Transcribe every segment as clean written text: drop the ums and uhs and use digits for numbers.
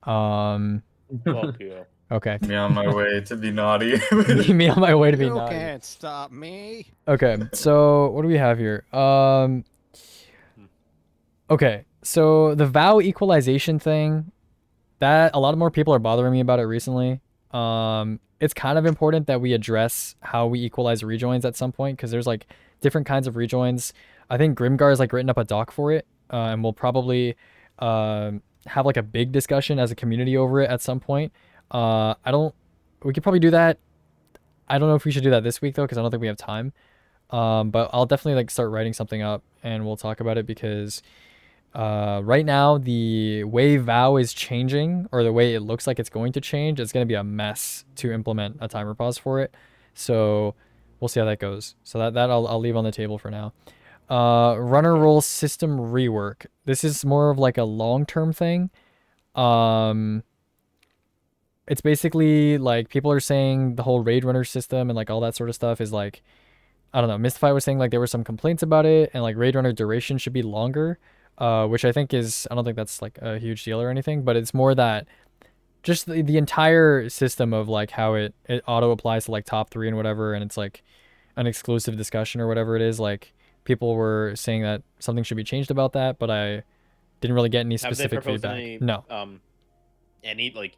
Um, Fuck you. okay. Me on my way to be naughty. Me on my way to be You naughty. can't stop me. Okay, so what do we have here? Okay, so the vow equalization thing, that a lot of more people are bothering me about it recently. It's kind of important that we address how we equalize rejoins at some point because there's like different kinds of rejoins. I think Grimgar is like written up a doc for it, and we'll probably have like a big discussion as a community over it at some point. I don't. We could probably do that. I don't know if we should do that this week though because I don't think we have time. But I'll definitely like start writing something up and we'll talk about it because right now the way vow is changing or the way it looks like it's going to change, it's going to be a mess to implement a timer pause for it. So we'll see how that goes. So that I'll leave on the table for now. Runner roll system rework. This is more of like a long-term thing. It's basically like people are saying the whole raid runner system and like all that sort of stuff is like, I don't know. Mystify was saying like there were some complaints about it and like raid runner duration should be longer, which I think is, I don't think that's like a huge deal or anything, but it's more that just the entire system of like how it auto applies to like top three and whatever, and it's like an exclusive discussion or whatever it is. Like people were saying that something should be changed about that, but I didn't really get any Have they specific proposed feedback. any, No. any like,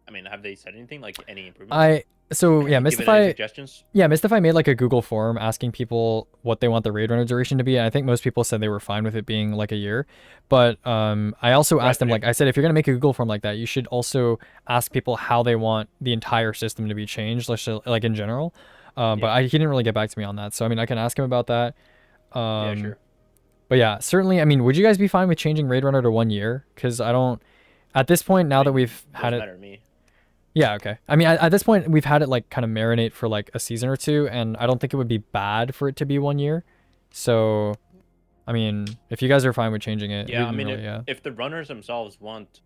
I mean, have they said anything like any improvements? So yeah, Given any Mystify. suggestions? Yeah, Mystify made like a Google form asking people what they want the raid runner duration to be. And I think most people said they were fine with it being like a year. But I also asked them, like I said, if you're gonna make a Google form like that, you should also ask people how they want the entire system to be changed, like in general. But he didn't really get back to me on that. So I mean, I can ask him about that. Yeah, sure. But yeah, certainly. I mean, would you guys be fine with changing raid runner to 1 year? Because I don't. At this point, now that we've had it. Matter to me. Yeah, okay. I mean, at this point, we've had it like kind of marinate for like a season or two, and I don't think it would be bad for it to be 1 year. So, I mean, if you guys are fine with changing it, Yeah, I mean, if the runners themselves want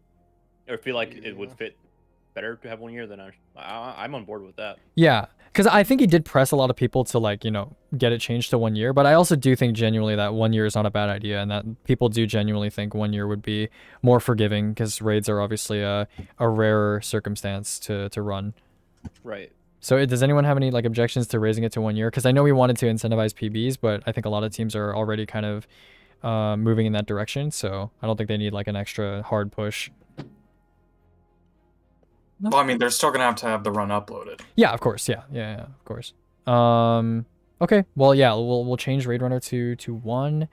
or feel like it would fit better to have 1 year, then I'm on board with that. Yeah, because I think he did press a lot of people to like, get it changed to 1 year, but I also do think genuinely that 1 year is not a bad idea, and that people do genuinely think 1 year would be more forgiving because raids are obviously a rarer circumstance to run. Right. So does anyone have any like objections to raising it to 1 year? Because I know we wanted to incentivize PBs, but I think a lot of teams are already kind of moving in that direction, so I don't think they need like an extra hard push. Well, I mean, they're still gonna have to have the run uploaded. Yeah, of course. Yeah, of course. Okay. Well, yeah, we'll change raid runner to 1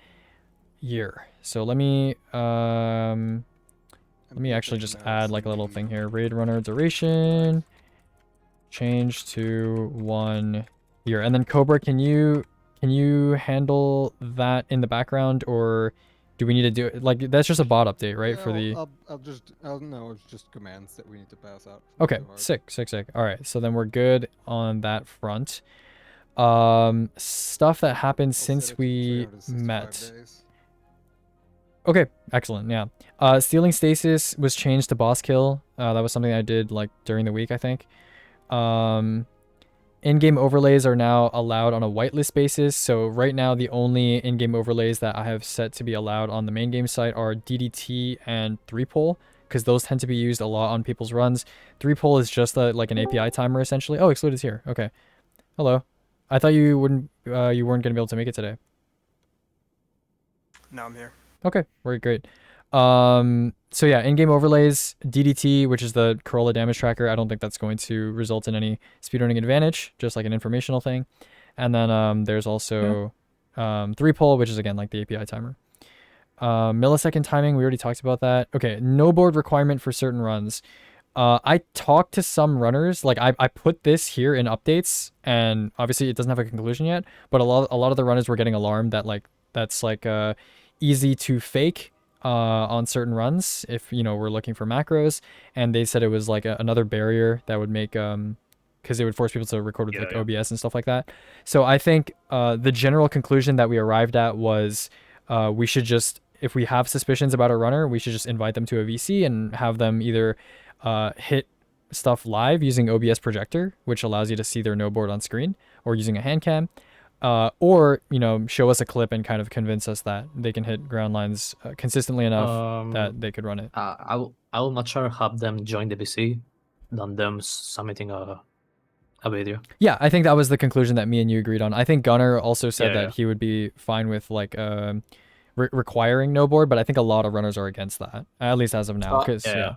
year. So let me actually just add like a little thing here. Raid runner duration change to 1 year, and then Cobra, can you handle that in the background, or do we need to do it? Like that's just a bot update, right? Yeah, for the. No, it's just commands that we need to pass out. Okay, sick. All right, so then we're good on that front. Stuff that happened since we met. Okay, excellent. Yeah. Stealing stasis was changed to boss kill. That was something I did like during the week, I think. In-game overlays are now allowed on a whitelist basis. So right now, the only in-game overlays that I have set to be allowed on the main game site are DDT and 3-pole, because those tend to be used a lot on people's runs. 3-pole is just like an API timer essentially. Oh, Excluded's here. Okay. Hello. I thought you weren't gonna be able to make it today. No, I'm here. Okay, very great. So yeah, in-game overlays, DDT, which is the Corolla damage tracker. I don't think that's going to result in any speedrunning advantage, just like an informational thing. And then there's also 3-pole, which is again like the API timer. Millisecond timing, we already talked about that. Okay, no board requirement for certain runs. I talked to some runners, like I put this here in updates, and obviously it doesn't have a conclusion yet, but a lot of the runners were getting alarmed that like that's like easy to fake on certain runs if we're looking for macros, and they said it was like another barrier that would make because it would force people to record with like OBS and stuff like that. So I think the general conclusion that we arrived at was we should just, if we have suspicions about a runner, we should just invite them to a VC and have them either hit stuff live using OBS projector, which allows you to see their no board on screen, or using a hand cam, or show us a clip and kind of convince us that they can hit ground lines consistently enough that they could run it. I will much rather have them join the BC than them submitting a video. Yeah, I think that was the conclusion that me and you agreed on. I think Gunnar also said Yeah, that he would be fine with like requiring no board, but I think a lot of runners are against that, at least as of now. Because yeah.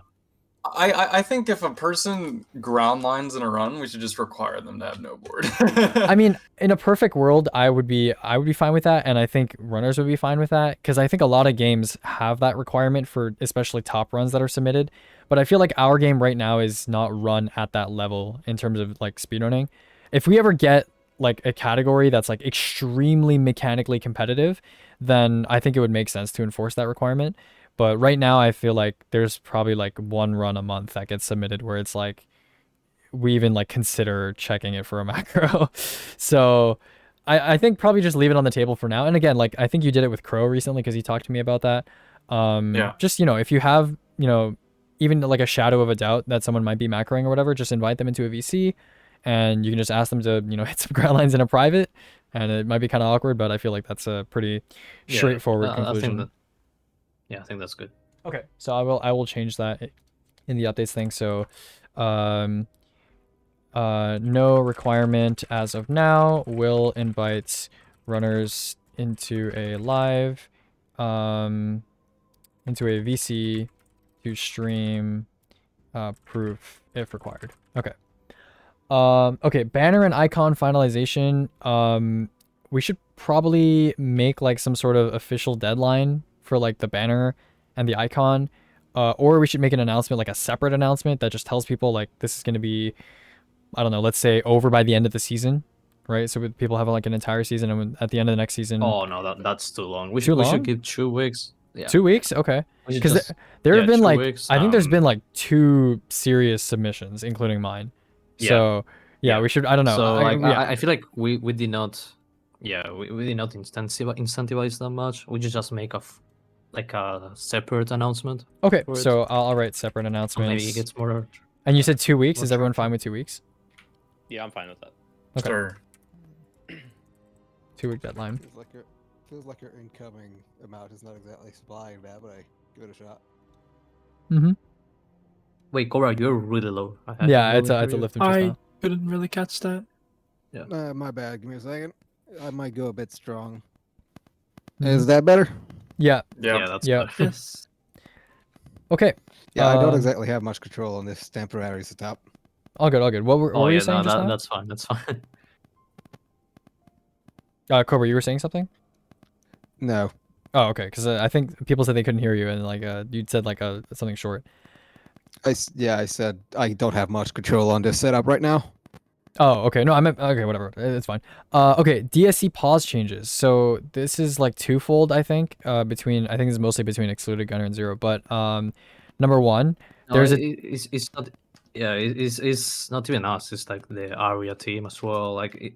I think if a person ground lines in a run, we should just require them to have no board. I mean, in a perfect world, I would be fine with that, and I think runners would be fine with that, because I think a lot of games have that requirement for especially top runs that are submitted. But I feel like our game right now is not run at that level in terms of like speedrunning. If we ever get like a category that's like extremely mechanically competitive, then I think it would make sense to enforce that requirement. But right now, I feel like there's probably like one run a month that gets submitted where it's like we even like consider checking it for a macro. So I think probably just leave it on the table for now. And again, like I think you did it with Crow recently because he talked to me about that. Yeah. Just, if you have, even like a shadow of a doubt that someone might be macroing or whatever, just invite them into a VC and you can just ask them to, hit some ground lines in a private, and it might be kind of awkward, but I feel like that's a pretty straightforward conclusion. I think that's good. Okay, so I will change that in the updates thing. So, no requirement as of now. Will invite runners into a live, into a VC to stream, proof if required. Okay. Okay, banner and icon finalization. We should probably make like some sort of official deadline for like the banner and the icon, or we should make an announcement, like a separate announcement that just tells people like this is going to be, I don't know, let's say over by the end of the season, right? So people have like an entire season, and at the end of the next season. Oh no, that's too long. We Too long? should give 2 weeks. Yeah. 2 weeks, okay. Because there have been like I think there's been like 2 serious submissions, including mine. So yeah, we should. I don't know. So I feel like we did not. Yeah, we did not incentivize that much. We just make a separate announcement. Okay, for it. so I'll write separate announcements. Maybe it gets more. And you said 2 weeks. more Is everyone traction. fine with 2 weeks? Yeah, I'm fine with that. Okay. Sure. 2 week deadline. Feels like your incoming amount is not exactly supplying that, but I give it a shot. Mm-hmm. Wait, Cobra, you're really low. Yeah, it's a lift just I now. couldn't really catch that. My bad. Give me a second. I might go a bit strong. Mhm. Is that better? Yeah. Yeah, that's Yeah. better. Yes. Okay. Yeah, I don't Um, exactly have much control on this temporary setup. All good. All good. What were you saying just now? That's fine. That's fine. Cobra, you were saying something? No. Oh, okay. Because I think people said they couldn't hear you, and like you'd said like something short. I said I don't have much control on this setup right now. Oh, okay. No, I meant okay. Whatever. It's fine. Okay. DSC pause changes. So this is like twofold. I think. Between I think it's mostly between excluded gunner and zero. But number one, there's it's not. Yeah, it's not even us. It's like the area team as well. Like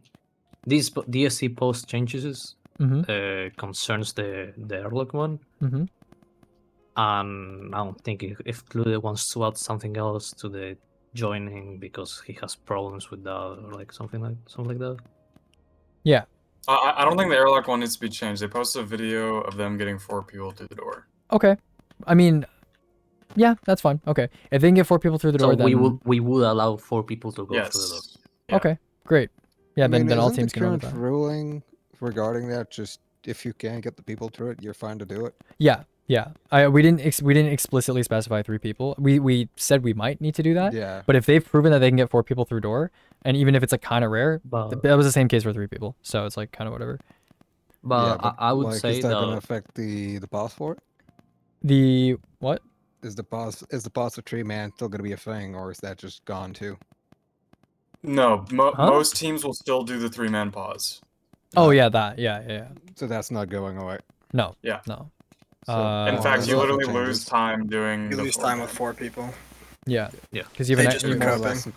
these DSC post changes concerns the airlock one. Mm-hmm. And I don't think if Clude wants to add something else to the joining because he has problems with that or like something like that. Yeah. I don't think the airlock one needs to be changed. They posted a video of them getting 4 people through the door. Okay. I mean, yeah, that's fine. Okay. If they can get 4 people through the door, So then we would allow 4 people to go through the door. Yes. Yeah. okay, great. Yeah, I mean, then all isn't teams the can run with current that. ruling regarding that just if you can get the people through it, you're fine to do it? Yeah. We didn't explicitly specify 3 people. We said we might need to do that. Yeah. But if they've proven that they can get 4 people through door, and even if it's like kind of rare, But that was the same case for 3 people. So it's like kind of whatever. but, yeah, I would like, say is that going to that affect the pause for it? The what? Is the pause of 3-man still going to be a thing, or is that just gone too? No, Huh? most teams will still do the 3-man pause. Oh yeah, that. Yeah. So that's not going away. No. Yeah. No. So, In Oh, fact, there's you also literally lose changes. time doing You the lose 4 time man. with 4 people. Yeah. Yeah. Because you They have just an, do More or coping. less,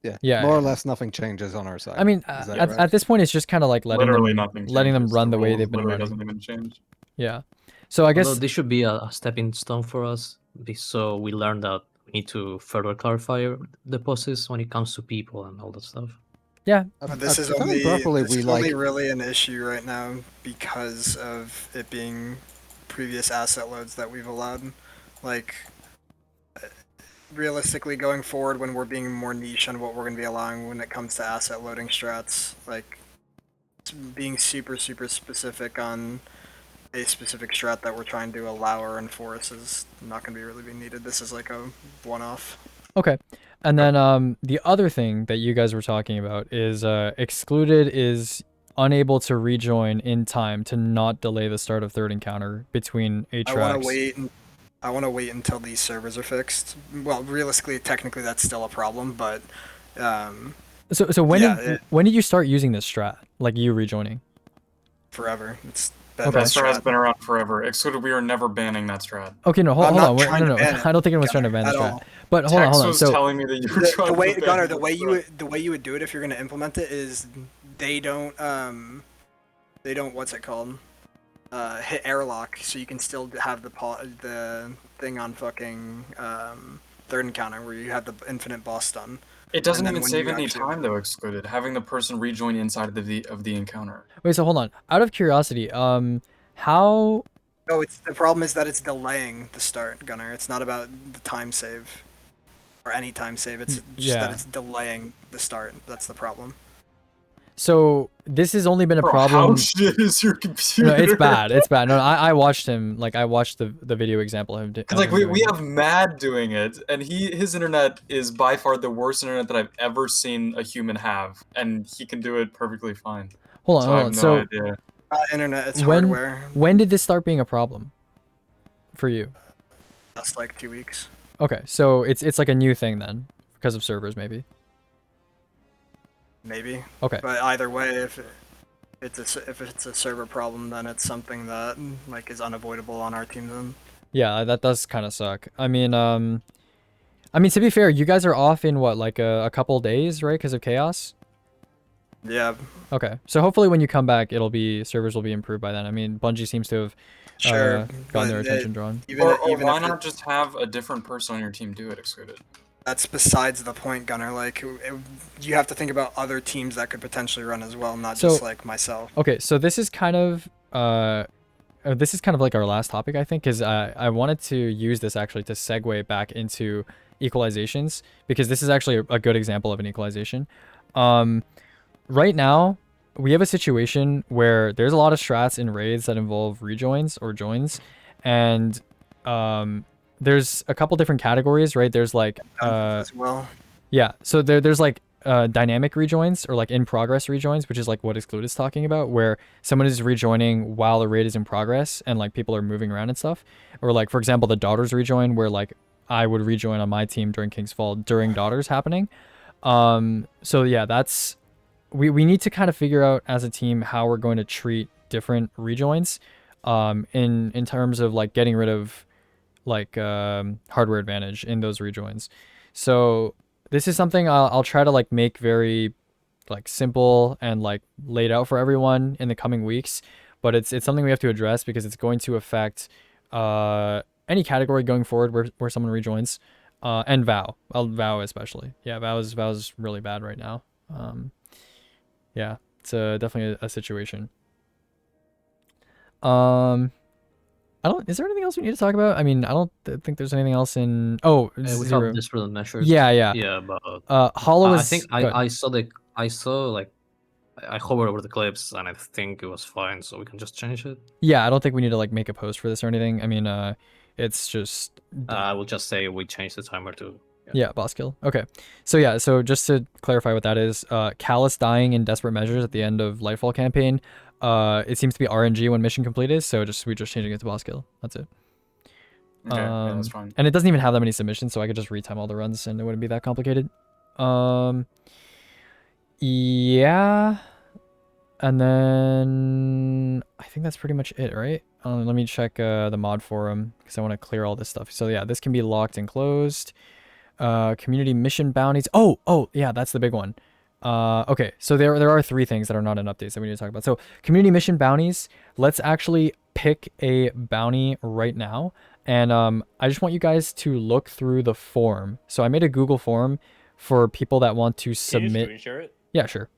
yeah. Yeah, More or yeah. less, nothing changes on our side. I mean, Is that at right? this point, it's just kind of like letting Literally them nothing letting them changes. run the way rules they've been literally running. doesn't even change. Yeah. So I although guess this should be a stepping stone for us, so we learn that we need to further clarify the process when it comes to people and all that stuff. Yeah. This is if I only remember properly, this we is only like really an issue right now because of it being previous asset loads that we've allowed. Like realistically, going forward, when we're being more niche on what we're going to be allowing when it comes to asset loading strats, like being super specific on a specific strat that we're trying to allow or enforce is not going to be really be needed. This is like a one-off. Okay. And then the other thing that you guys were talking about is excluded is unable to rejoin in time to not delay the start of third encounter between I want tracks. to wait. I want to wait until these servers are fixed. Well, realistically, technically, that's still a problem, but So when yeah, did when did you start using this strat? Like you rejoining? forever. It's been Okay. That a strat has strat. been around forever. Excluded, we are never banning that strat. Okay, no, hold I'm on. not Wait, trying no, to no, ban it, I don't think anyone's trying to ban the Gunner, strat. at all. But hold on, Tex hold on. was So telling me that you were The trying way to ban Gunner, the the way you strat. the way you would do it if you're going to implement it is they don't what's it called? Hit airlock, so you can still have the thing on fucking third encounter where you have the infinite boss stun. It doesn't And then even when save you any actually- time though. Excluded, having the person rejoin inside of the encounter. wait, so hold on. Out of curiosity, how? No, it's the problem is that it's delaying the start, Gunner. It's not about the time save or any time save. It's just Yeah. that it's delaying the start. That's the problem. So this has only been a Bro, problem. how shit is your computer? No, it's bad. It's bad. No, I watched him. Like I watched the video example of him. Cause like we have Mad doing it, and his internet is by far the worst internet that I've ever seen a human have, and he can do it perfectly fine. Hold on, So I hold have on. no So idea. Internet, it's when hardware. when did this start being a problem for you? That's like 2 weeks. Okay, so it's like a new thing then because of servers maybe. Maybe. Okay. But either way, if it's a server problem, then it's something that like is unavoidable on our team. Then Yeah, that does kind of suck. I mean, to be fair, you guys are off in what, like a couple days, right? Because of chaos. yeah, Okay, so hopefully when you come back, servers will be improved by then. I mean, Bungie seems to have sure. gotten but their attention drawn. Even, Or even why if not just have a different person on your team do it, Excluded? that's besides the point, Gunner. Like you have to think about other teams that could potentially run as well, not just So- like myself. Okay, so this is kind of like our last topic, I think, because I wanted to use this actually to segue back into equalizations because this is actually a good example of an equalization. Right now, we have a situation where there's a lot of strats in raids that involve rejoins or joins, and there's a couple different categories, right? There's like As well. yeah, so there's like dynamic rejoins or like in progress rejoins, which is like what Exclude is talking about, where someone is rejoining while the raid is in progress and like people are moving around and stuff. Or like, for example, the Daughters rejoin, where like I would rejoin on my team during King's Fall during Daughters happening. So yeah, we need to kind of figure out as a team how we're going to treat different rejoins in terms of like getting rid of like hardware advantage in those rejoins. So this is something I'll try to like make very like simple and like laid out for everyone in the coming weeks, but it's something we have to address because it's going to affect any category going forward where someone rejoins, and Vow especially. Yeah, Vow is really bad right now. Yeah, it's definitely a situation. Is there anything else we need to talk about? I mean, I don't think there's anything else in. Oh, We zero. have disparate measures. Yeah. Yeah, but Hollow is. I think go ahead. I saw like I hovered over the clips and I think it was fine, so we can just change it. Yeah, I don't think we need to like make a post for this or anything. I mean, it's just. I will just say we changed the timer to. Yeah, boss kill. Okay. So yeah, so just to clarify what that is, Callus dying in desperate measures at the end of Lightfall campaign. It seems to be RNG when mission completed, so we're just changing it to boss kill. That's it. Okay, yeah, that's fine. And it doesn't even have that many submissions, so I could just retime all the runs and it wouldn't be that complicated. Yeah. And then I think that's pretty much it, right? Let me check the mod forum because I want to clear all this stuff. So yeah, this can be locked and closed. Community mission bounties. Oh, yeah, that's the big one. Okay, so there are 3 things that are not in updates that we need to talk about. So community mission bounties. Let's actually pick a bounty right now, and I just want you guys to look through the form. So I made a Google form for people that want to Can you submit. screen share it? Yeah, sure.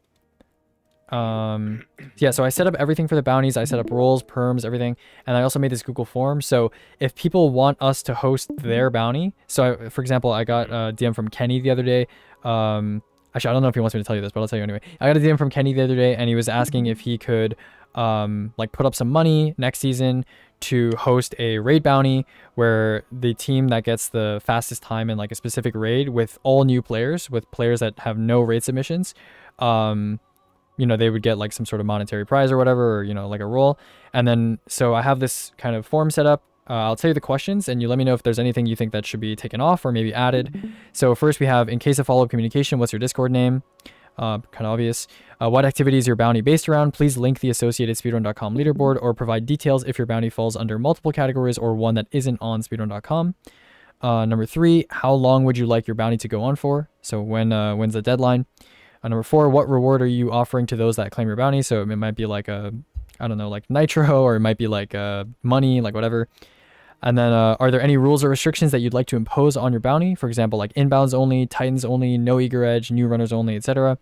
Yeah, so I set up everything for the bounties. I set up roles, perms, everything, and I also made this Google form. So if people want us to host their bounty, so for example, I got a DM from Kenny the other day. Actually, I don't know if he wants me to tell you this, but I'll tell you anyway. I got a DM from Kenny the other day, and he was asking if he could like put up some money next season to host a raid bounty where the team that gets the fastest time in like a specific raid with all new players, with players that have no raid submissions, you know, they would get like some sort of monetary prize or whatever, or, you know, like a role. And then, so I have this kind of form set up. I'll tell you the questions and you let me know if there's anything you think that should be taken off or maybe added. So first we have, in case of follow-up communication, what's your Discord name? Kind of obvious. What activity is your bounty based around? Please link the associated speedrun.com leaderboard or provide details if your bounty falls under multiple categories or one that isn't on speedrun.com. Number 3, how long would you like your bounty to go on for? So when's the deadline? Number 4, what reward are you offering to those that claim your bounty? So it might be like a, I don't know, like nitro, or it might be like money, like whatever. And then are there any rules or restrictions that you'd like to impose on your bounty? For example, like inbounds only, titans only, no eager edge, new runners only, etc.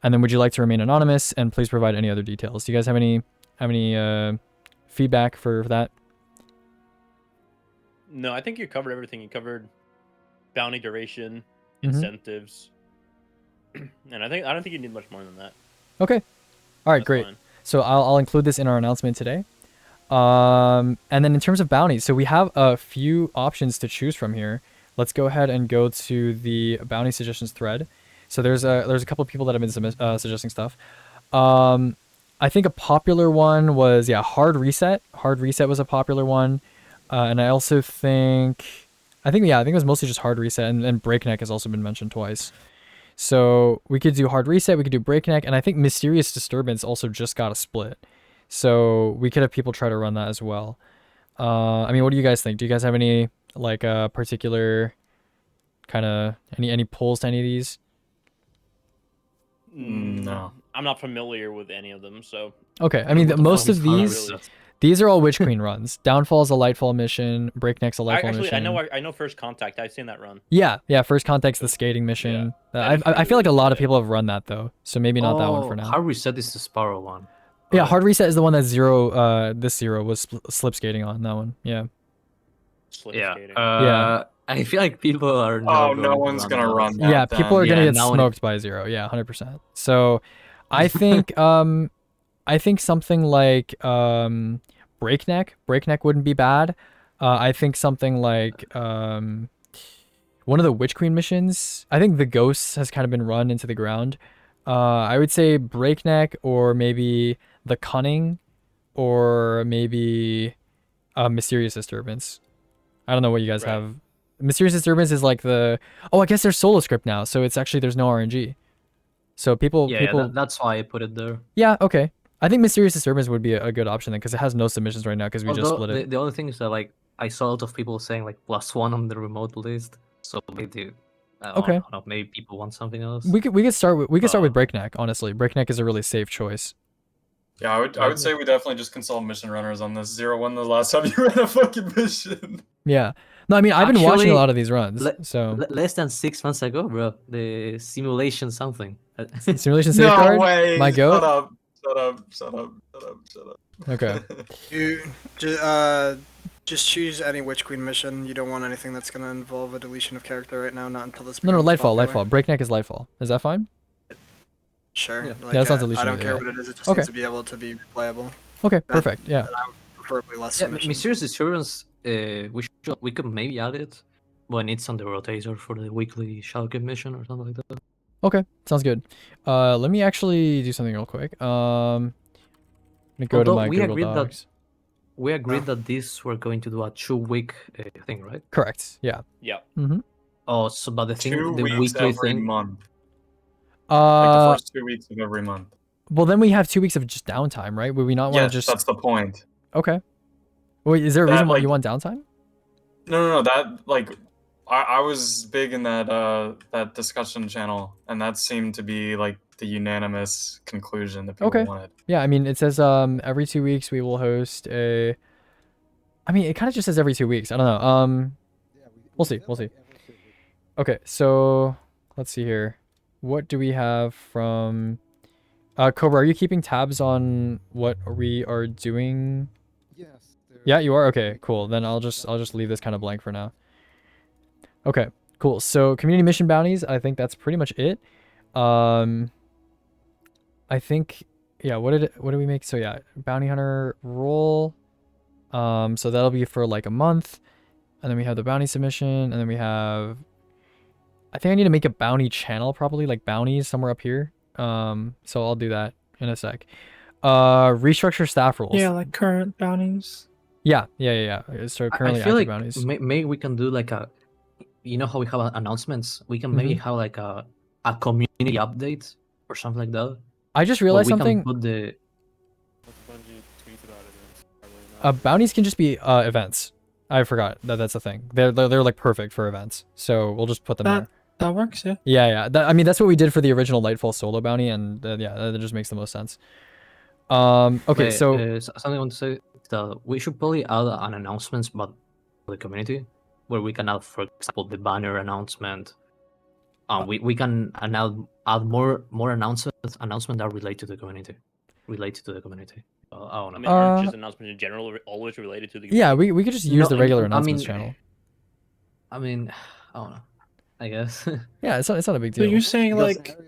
And then would you like to remain anonymous? And please provide any other details. Do you guys have any feedback for that? No, I think you covered everything. You covered bounty duration, Mhm. incentives, and I don't think you need much more than that. Okay. All right, That's great. fine. So I'll include this in our announcement today. And then in terms of bounties, so we have a few options to choose from here. Let's go ahead and go to the bounty suggestions thread. So there's a couple of people that have been suggesting stuff. I think a popular one was, yeah, hard reset. Hard reset was a popular one. And I also think it was mostly just hard reset, and breakneck has also been mentioned twice. So we could do hard reset, we could do breakneck, and I think mysterious disturbance also just got a split. So we could have people try to run that as well. I mean, what do you guys think? Do you guys have any like particular kind of any pulls to any of these? No. I'm not familiar with any of them, so Okay, I mean, most of these really. these are all Witch Queen runs. Downfall's a Lightfall mission. Breakneck's a Lightfall Actually, mission. I know First Contact. I've seen that run. Yeah. First Contact's the skating mission. that is I feel like a really lot of good. people have run that though, so maybe not that one for now. Hard reset is the Sparrow one. Yeah, right? hard reset is the one that zero. This zero was slip skating on that one. Yeah. Slip Yeah. skating. Yeah. I feel like people are. Oh, no one's gonna run that. Yeah, people are then. gonna Yeah, get now smoked by zero. Yeah, 100%. So, I think I think something like breakneck wouldn't be bad. I think something like one of the Witch Queen missions. I think the Ghosts has kind of been run into the ground. I would say breakneck, or maybe the Cunning, or maybe mysterious disturbance. I don't know what you guys Right. have. Mysterious disturbance is like the, oh, I guess there's solo script now, so it's actually there's no RNG. So people that's why I put it there. yeah, okay. I think mysterious disturbance would be a good option then, because it has no submissions right now because we just Although split it. the only thing is that like I saw a lot of people saying like +1 on the remote list, so maybe Okay. I don't know, maybe people want something else. We could start with breakneck. Honestly, breakneck is a really safe choice. Yeah, I would say we definitely just consult mission runners on this. 0-1 the last time you ran a fucking mission. Yeah. No, I mean I've been watching a Actually, lot of these runs. So less than 6 months ago, bro, the simulation something. simulation safeguard. No way. My goat. Shut up. Okay. You just choose any Witch Queen mission. You don't want anything that's gonna involve a deletion of character right now. Not until this. No, becomes popular. Lightfall. Breakneck is Lightfall. Is that fine? Sure. Yeah. Like, Yeah, that's not I deletion, don't care yeah. what it is. It just Okay. needs to be able to be playable. Okay, perfect. Yeah. Preferably less Yeah, submissions. mysterious disturbance. We could maybe add it when it's on the rotator for the weekly Schalke mission or something like that. Okay, sounds good. Let me actually do something real quick. Let me go to Although my we Google agreed that- Docs. We agreed that this we're going to do a 2-week thing, right? Correct. Yeah. Yeah. Mm-hmm. Oh, so but the thing, 2 the weeks weekly every thing. month. Like the Uh, first 2 weeks of every month. well then we have 2 weeks of just downtime, right? Would we not want Yes, to just? that's the point. Okay. Wait, is there a That, reason why like- you want downtime? No. That like, I was big in that that discussion channel, and that seemed to be like the unanimous conclusion that people Okay. wanted. Yeah, I mean it says every 2 weeks we will host a. I mean it kind of just says every 2 weeks. I don't know. Yeah, We'll see, said, we'll see. like, every 2 weeks. Okay, so let's see here. What do we have from Cobra, are you keeping tabs on what we are doing? Yes. Yeah, you are. Okay, cool. Then I'll just leave this kind of blank for now. Okay, cool. So community mission bounties, I think that's pretty much it. I think, yeah. What did we make? So yeah, bounty hunter role. So that'll be for like a month, and then we have the bounty submission, and then we have. I think I need to make a bounty channel, probably like bounties somewhere up here. So I'll do that in a sec. Restructure staff roles. Yeah, like current bounties. Yeah. So currently I feel active like bounties. maybe we can do like a, you know how we have announcements? We can Mm-hmm. maybe have like a community update or something like that. I just Or realized we something. can put the Bounties can just be events. I forgot that's a thing. They're like perfect for events. So we'll just put them there. That works, yeah. Yeah. I mean, that's what we did for the original Lightfall solo bounty, and yeah, that just makes the most sense. Okay, Wait, so something I want to say is that we should probably add an announcements, but for the community, where we can add, for example, the banner announcement. We can add more announcements that relate to the community, I don't know. I mean, aren't just announcements in general always related to the yeah, we could just use the regular I announcements mean, channel. I mean, I don't know. I guess. Yeah, it's not a big So deal. you're saying Because- like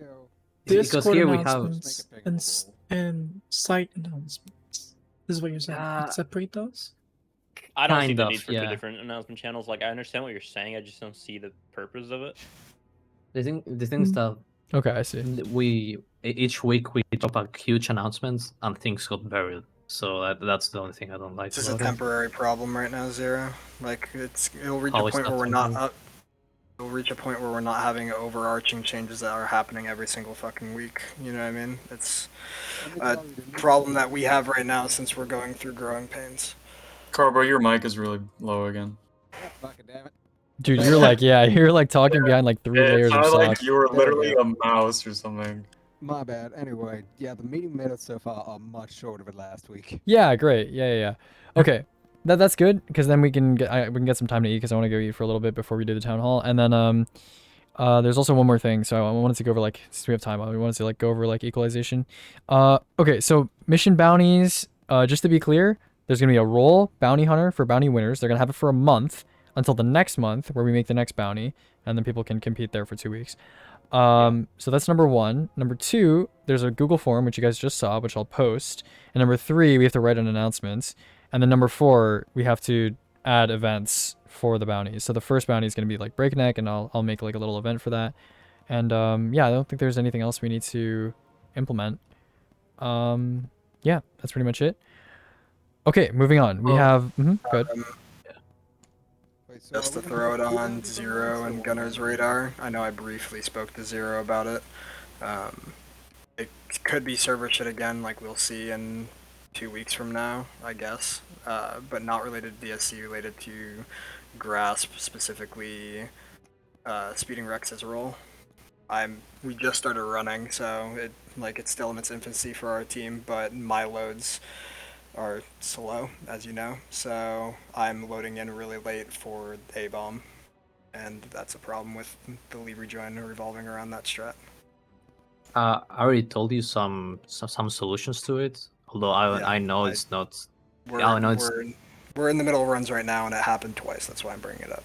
because Discord here we have- announcements and site announcements. This is what you're saying. Uh, Separate those. I don't see kind the of, need for yeah. two different announcement channels. Like, I understand what you're saying. I just don't see the purpose of it. the thing is that Okay, I see. each week we drop a huge announcement and things got buried. So that's the only thing I don't like This is a about it. temporary problem right now, Zero. Like it'll reach How a is point that where we're not temporary? up. It'll reach a point where we're not having overarching changes that are happening every single fucking week. You know what I mean? It's a problem that we have right now since we're going through growing pains. Carbo, your mic is really low again. Fucking damn it. Dude, you're like, yeah, you're like talking behind like 3 It layers of sounded like socks. you were There we literally a mouse or something. My bad. Anyway, yeah, the meeting minutes so far are much shorter than last week. Yeah, great. Yeah. Okay, that's good because then we can get some time to eat because I want to go eat for a little bit before we do the town hall, and then there's also one more thing. So I wanted to go over like since we have time, we wanted to like go over like equalization. Okay, so mission bounties. Just to be clear, there's gonna be a role bounty hunter for bounty winners. They're gonna have it for a month until the next month where we make the next bounty, and then people can compete there for 2 weeks. So that's number 1. Number 2, there's a Google form which you guys just saw, which I'll post. And number 3, we have to write an announcement. And then number 4, we have to add events for the bounties. So the first bounty is going to be like breakneck, and I'll make like a little event for that. And yeah, I don't think there's anything else we need to implement. Yeah, that's pretty much it. Okay, moving on. We have go ahead. Wait, so Just are to we throw it gonna- on Zero and Gunner's radar. I know I briefly spoke to Zero about it. It could be server shit again, like we'll see in 2 weeks from now, I guess. But not related to DSC, related to Grasp, specifically Speeding Rex as a role. We just started running, so it's still in its infancy for our team, but my loads are slow, as you know, so I'm loading in really late for A-bomb, and that's a problem with the lead rejoin revolving around that strat. I already told you some solutions to it. Although I know it's not. I know it's. We're in the middle of runs right now, and it happened twice. That's why I'm bringing it up.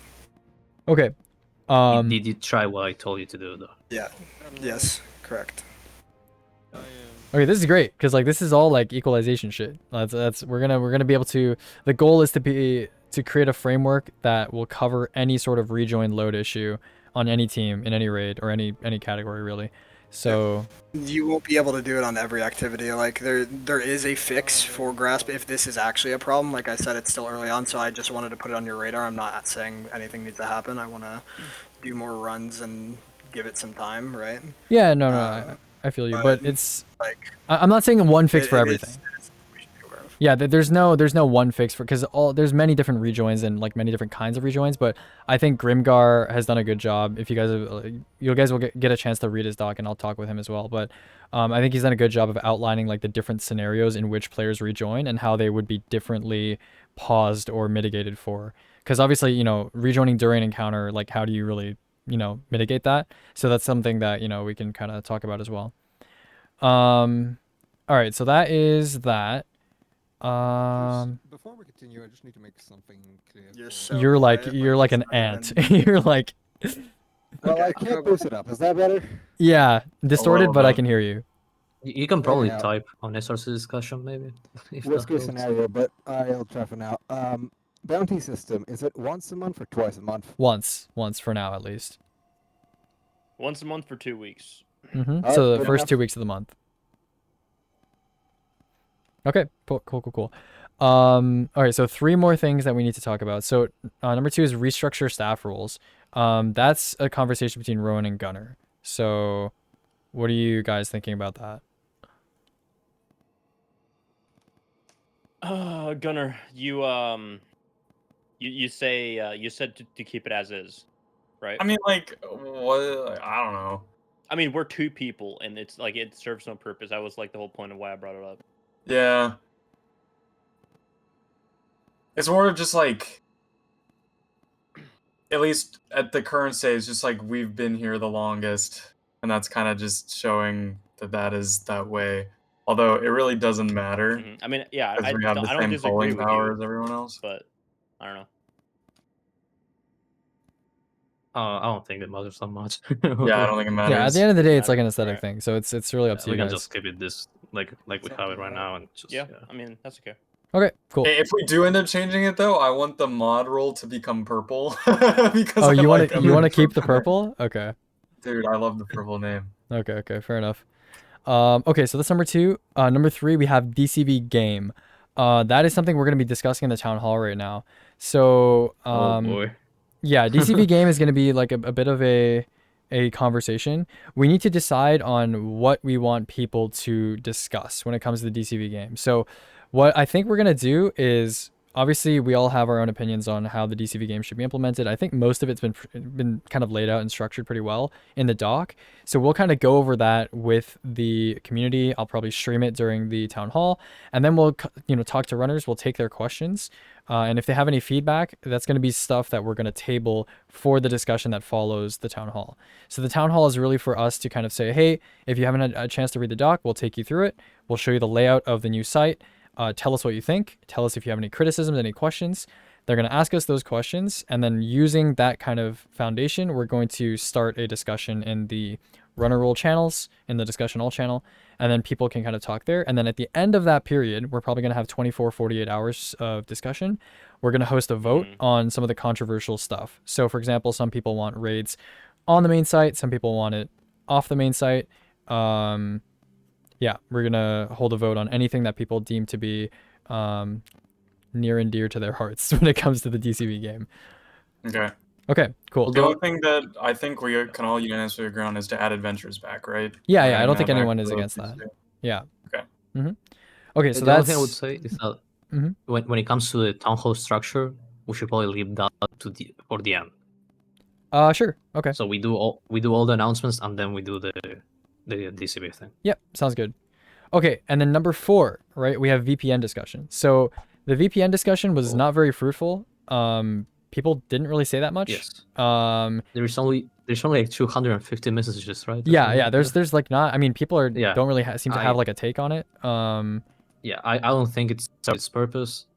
Okay. Did you try what I told you to do though? Yeah. Yes. Correct. Okay, this is great because like this is all like equalization shit. That's we're gonna be able to. The goal is to create a framework that will cover any sort of rejoin load issue on any team in any raid or any category really. So you won't be able to do it on every activity. Like there is a fix for Grasp if this is actually a problem. Like I said, it's still early on, so I just wanted to put it on your radar. I'm not saying anything needs to happen. I want to do more runs and give it some time, right? yeah, no, I feel you, but it's like I'm not saying one fix for it everything. is we should be aware of. Yeah, there's no one fix for because there's many different rejoins and like many different kinds of rejoins, but I think Grimgar has done a good job. If you guys will get a chance to read his doc, and I'll talk with him as well. But I think he's done a good job of outlining like the different scenarios in which players rejoin and how they would be differently paused or mitigated for. Because obviously, rejoining during encounter, like how do you really mitigate that? So that's something that we can kind of talk about as well. All right, so that is that. Before we continue, I just need to make something clear. You're for- so You're like quiet, you're like it's an not ant. even- You're like Well, Okay, I can't so- boost it up. Is that better? yeah, distorted, little but I bit. can hear you. You can probably Anyhow. type on SRC discussion maybe. If Worst that case helps. scenario, but I'll try for now. Bounty system, is it once a month or twice a month? Once for now at least. Once a month for 2 weeks. Alright, So the good first enough. 2 weeks of the month. Okay, cool. All right, so 3 more things that we need to talk about. So number 2 is restructure staff roles. That's a conversation between Rowan and Gunner. So what are you guys thinking about that? Gunnar, you say you said to keep it as is, right? I mean, like, what? I don't know. I mean, we're 2 people, and it's like it serves no purpose. That was like the whole point of why I brought it up. Yeah. It's more of just like, at least at the current stage, just like we've been here the longest, and that's kind of just showing that that is that way. Although it really doesn't matter Mhm. I mean, yeah, because I we have the don't same disagree polling with power you, as everyone else. but I don't know. I don't think it matters that much. Yeah, I don't think it matters. Yeah, at the end of the day, it's like an Matter. aesthetic Alright. thing. So it's really up Yeah, to we you can guys. just keep it this like we have it right now and just Yeah, I mean that's okay. Okay, cool. If we do end up changing it though, I want the mod role to become purple because Oh, I you want like to you want to keep the better. purple? Okay. Dude, I love the purple name. Okay, fair enough. Okay, so that's number 2. Number 3, we have DCV game. That is something we're going to be discussing in the town hall right now. So, oh boy. yeah, DCV game is going to be like a bit of a conversation. We need to decide on what we want people to discuss when it comes to the DCV game. So, what I think we're going to do is obviously we all have our own opinions on how the DCV game should be implemented. I think most of it's been kind of laid out and structured pretty well in the doc. So we'll kind of go over that with the community. I'll probably stream it during the town hall, and then we'll talk to runners. We'll take their questions, and if they have any feedback, that's going to be stuff that we're going to table for the discussion that follows the town hall. So the town hall is really for us to kind of say, hey, if you haven't had a chance to read the doc, we'll take you through it. We'll show you the layout of the new site. Tell us what you think. Tell us if you have any criticisms, any questions. They're going to ask us those questions, and then using that kind of foundation, we're going to start a discussion in the runner role channels, in the discussion all channel, and then people can kind of talk there. And then at the end of that period, we're probably going to have 24, 48 hours of discussion. We're going to host a vote on some of the controversial stuff. So, for example, some people want raids on the main site. Some people want it off the main site. Yeah, we're going to hold a vote on anything that people deem to be near and dear to their hearts when it comes to the DCV game. Okay. Okay, cool. The only thing that I think we can all unanimously agree on is to add adventures back, right? Yeah, Adding I don't think that back anyone to is the against that. DCV. Yeah. Okay. Okay, so the only that's... thing I would say is that Mhm. when it comes to the town hall structure, we should probably leave that for the end. Sure. Okay. So we do all the announcements and then we do the DCB thing. Yep, sounds good. Okay, and then number 4, right? We have VPN discussion. So the VPN discussion was not very fruitful. People didn't really say that much. Yes. There's only like 250 messages, right? Yeah. There's like not. I mean, people are Yeah. don't really seem to have like a take on it. Yeah, I don't think it's its purpose.